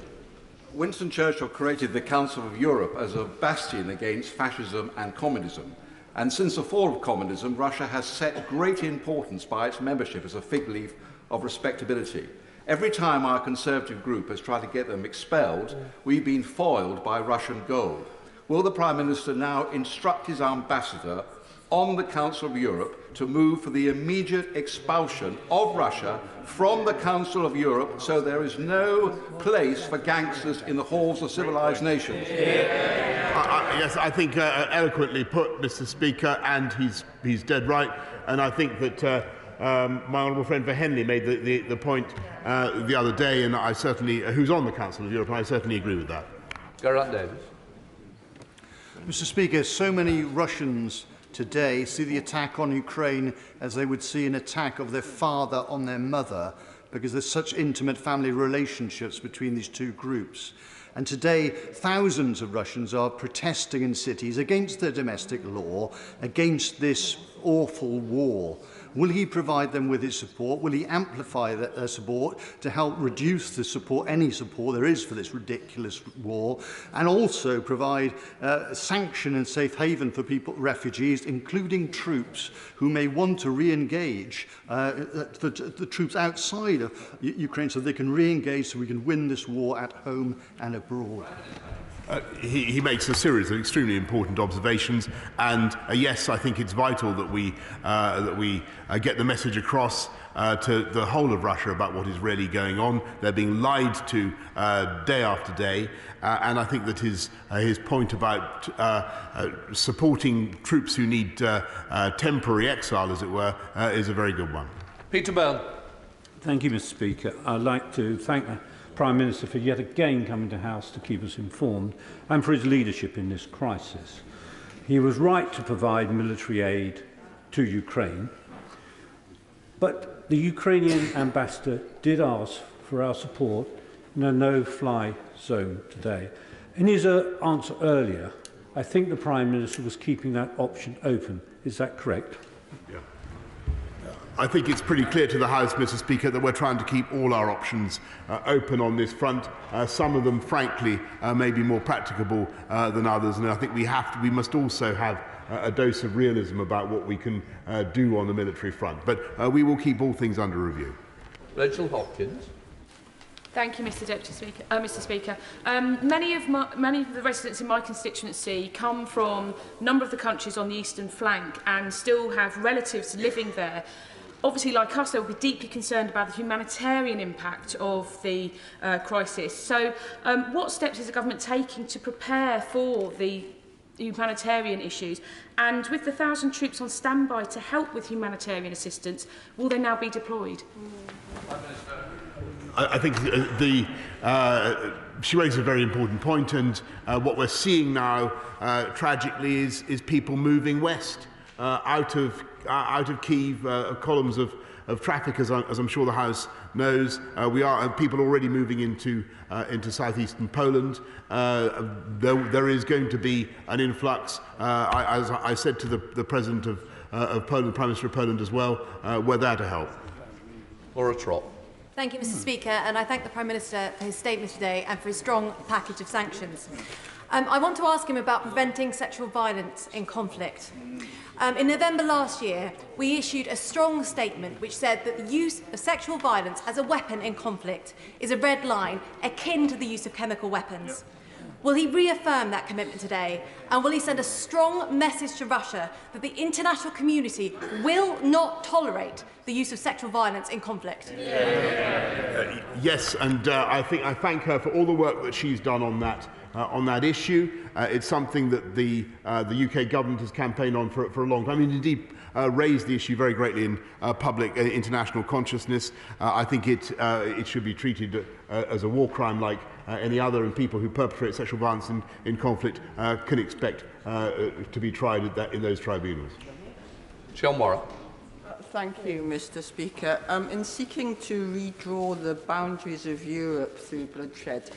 Winston Churchill created the Council of Europe as a bastion against fascism and communism. And since the fall of communism, Russia has set great importance by its membership as a fig leaf of respectability. Every time our Conservative group has tried to get them expelled, we've been foiled by Russian gold. Will the Prime Minister now instruct his ambassador on the Council of Europe to move for the immediate expulsion of Russia from the Council of Europe, so there is no place for gangsters in the halls of civilised nations? Yes, I think eloquently put, Mr. Speaker, and he's dead right. And I think that my honourable friend for Henley made the point the other day, and I certainly, who's on the Council of Europe, and I certainly agree with that. Garrett Davis. Mr. Speaker, so many Russians today see the attack on Ukraine as they would see an attack of their father on their mother, because there's such intimate family relationships between these two groups. And today, thousands of Russians are protesting in cities against their domestic law, against this awful war. Will he provide them with his support? Will he amplify their support to help reduce the support, any support there is for this ridiculous war, and also provide sanction and safe haven for people, refugees, including troops who may want to re-engage, the troops outside of Ukraine, so they can re-engage, so we can win this war at home and abroad? He makes a series of extremely important observations, and yes, I think it's vital that we get the message across to the whole of Russia about what is really going on. They're being lied to day after day, and I think that his point about supporting troops who need temporary exile, as it were, is a very good one. Peter Bell. Thank you, Mr. Speaker. I'd like to thank the Prime Minister for yet again coming to House to keep us informed, and for his leadership in this crisis. He was right to provide military aid to Ukraine, but the Ukrainian ambassador did ask for our support in a no-fly zone today. In his answer earlier, I think the Prime Minister was keeping that option open. Is that correct? Yeah. I think it's pretty clear to the House, Mr. Speaker, that we're trying to keep all our options open on this front. Some of them, frankly, may be more practicable than others, and I think we must also have a dose of realism about what we can do on the military front. But we will keep all things under review. Rachel Hopkins. Thank you, Mr. Speaker. Many of the residents in my constituency come from a number of the countries on the eastern flank and still have relatives living there. Obviously, like us, they will be deeply concerned about the humanitarian impact of the crisis. So, what steps is the government taking to prepare for the humanitarian issues? And with the 1,000 troops on standby to help with humanitarian assistance, will they now be deployed? I think she raises a very important point, and what we're seeing now, tragically, is people moving west out of Kyiv, columns of traffic, as I'm sure the House knows. We are people already moving into southeastern Poland. There is going to be an influx. As I said to the President of Poland, Prime Minister of Poland as well, we're there to help. Laura Trott. Thank you, Mr. Speaker, and I thank the Prime Minister for his statement today and for his strong package of sanctions. I want to ask him about preventing sexual violence in conflict. In November last year, we issued a strong statement which said that the use of sexual violence as a weapon in conflict is a red line akin to the use of chemical weapons. Will he reaffirm that commitment today, and will he send a strong message to Russia that the international community will not tolerate the use of sexual violence in conflict? Yes, and I thank her for all the work that she's done on that issue. It's something that the UK government has campaigned on for a long time, and indeed raised the issue very greatly in public international consciousness. I think it should be treated as a war crime like any other, and people who perpetrate sexual violence in conflict can expect to be tried in those tribunals. John Morrow. Thank you, Mr. Speaker. In seeking to redraw the boundaries of Europe through bloodshed,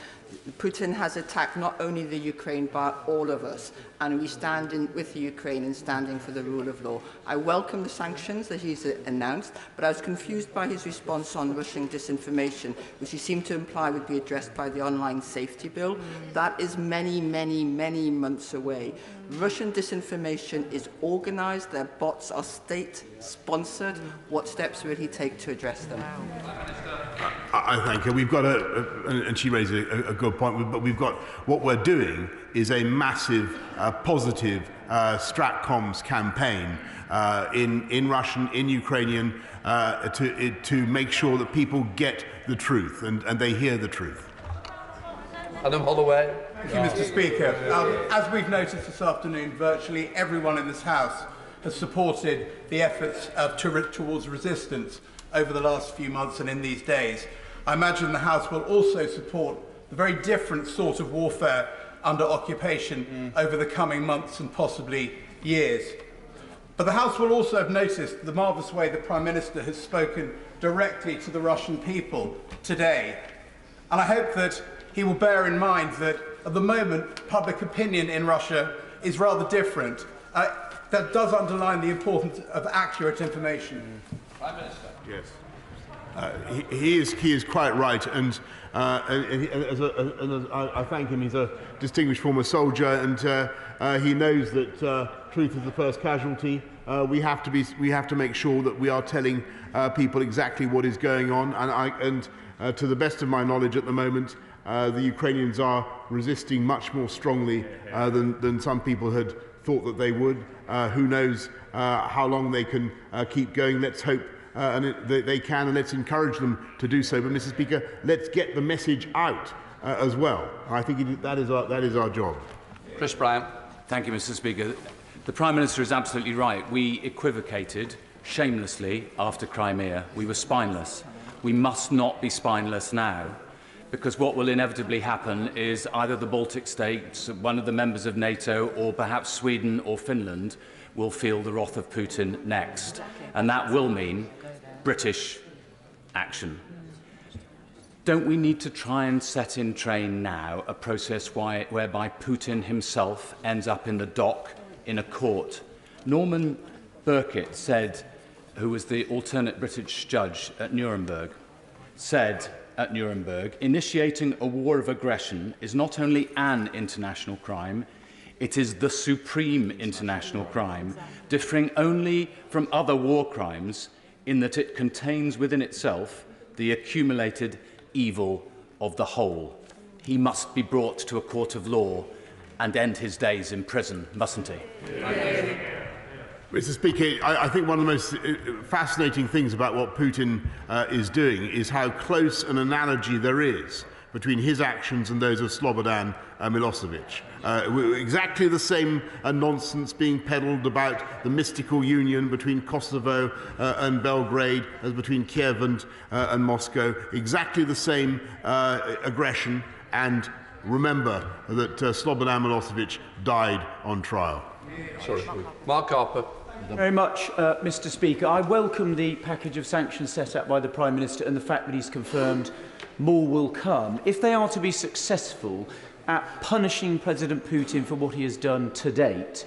Putin has attacked not only the Ukraine but all of us, and we stand with the Ukraine and standing for the rule of law. I welcome the sanctions that he's announced, but I was confused by his response on Russian disinformation, which he seemed to imply would be addressed by the online safety bill. That is many, many, many months away. Russian disinformation is organised, their bots are state-sponsored. What steps will he take to address them? I thank her. We've got and she raised a good point, but we've got, what we're doing is a massive, positive Stratcoms campaign in Russian, in Ukrainian, to make sure that people get the truth and they hear the truth. Adam Holloway. Thank you, Mr. Speaker. As we've noticed this afternoon, virtually everyone in this House has supported the efforts towards resistance over the last few months and in these days. I imagine the House will also support the very different sort of warfare under occupation over the coming months and possibly years. But the House will also have noticed the marvellous way the Prime Minister has spoken directly to the Russian people today. And I hope that he will bear in mind that at the moment public opinion in Russia is rather different. That does underline the importance of accurate information. Prime Minister. Yes. He is quite right, and I thank him. He's a distinguished former soldier, and he knows that truth is the first casualty. We have to make sure that we are telling people exactly what is going on, and to the best of my knowledge at the moment, the Ukrainians are resisting much more strongly than some people had thought that they would. Who knows how long they can keep going? Let's hope they can, and let's encourage them to do so. But, Mr. Speaker, let's get the message out as well. I think that is our job. Chris Bryant. Thank you, Mr. Speaker. The Prime Minister is absolutely right. We equivocated shamelessly after Crimea. We were spineless. We must not be spineless now, because what will inevitably happen is either the Baltic states, one of the members of NATO, or perhaps Sweden or Finland will feel the wrath of Putin next. And that will mean British action. Don't we need to try and set in train now a process whereby Putin himself ends up in the dock in a court? Norman Burkitt said, who was the alternate British judge at Nuremberg, said at Nuremberg, initiating a war of aggression is not only an international crime, it is the supreme international crime, differing only from other war crimes in that it contains within itself the accumulated evil of the whole. He must be brought to a court of law and end his days in prison, mustn't he? Mr. Speaker, I think one of the most fascinating things about what Putin is doing is how close an analogy there is between his actions and those of Slobodan Milosevic. Exactly the same nonsense being peddled about the mystical union between Kosovo and Belgrade as between Kiev and Moscow. Exactly the same aggression, and remember that Slobodan Milosevic died on trial. Sorry. Mark Harper. Very much, Mr. Speaker. I welcome the package of sanctions set out by the Prime Minister and the fact that he's confirmed more will come. If they are to be successful at punishing President Putin for what he has done to date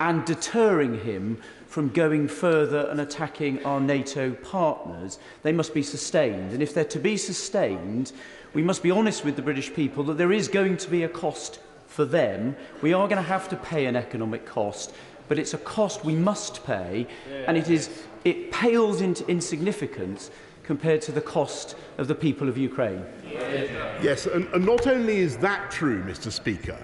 and deterring him from going further and attacking our NATO partners, they must be sustained. And if they're to be sustained, we must be honest with the British people that there is going to be a cost for them. We are going to have to pay an economic cost, but it's a cost we must pay, and it pales into insignificance compared to the cost of the people of Ukraine. Yes, and not only is that true, Mr. Speaker,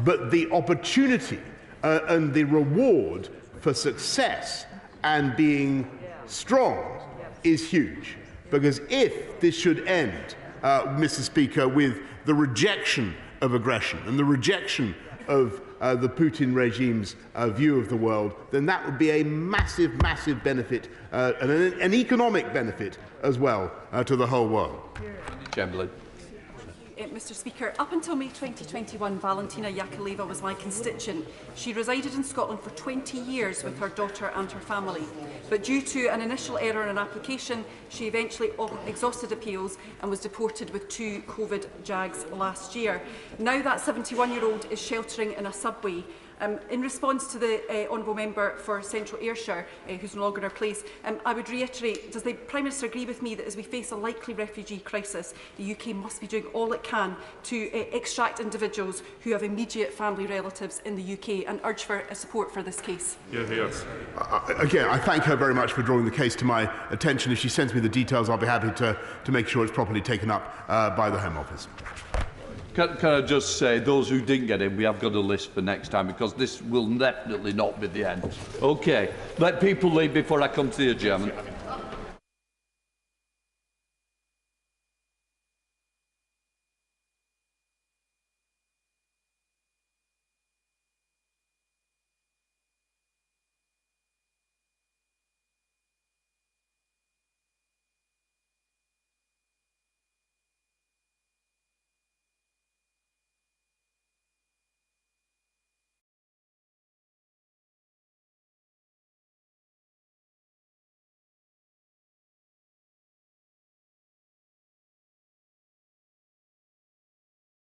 but the opportunity and the reward for success and being strong is huge. Because if this should end, Mr. Speaker, with the rejection of aggression and the rejection of the Putin regime's view of the world, then that would be a massive, massive benefit, and an economic benefit as well, to the whole world. Chamberlain. Mr. Speaker, up until May 2021, Valentina Yakovleva was my constituent. She resided in Scotland for 20 years with her daughter and her family. But due to an initial error in an application, she eventually exhausted appeals and was deported with 2 COVID jags last year. Now that 71-year-old is sheltering in a subway. In response to the Honourable Member for Central Ayrshire, who's no longer in her place, I would reiterate, does the Prime Minister agree with me that as we face a likely refugee crisis, the UK must be doing all it can to extract individuals who have immediate family relatives in the UK, and urge for support for this case? Yes. Again, I thank her very much for drawing the case to my attention. If she sends me the details, I'll be happy to make sure it's properly taken up by the Home Office. Can I just say, those who didn't get in, we have got a list for next time, because this will definitely not be the end. OK, let people leave before I come to the adjournment.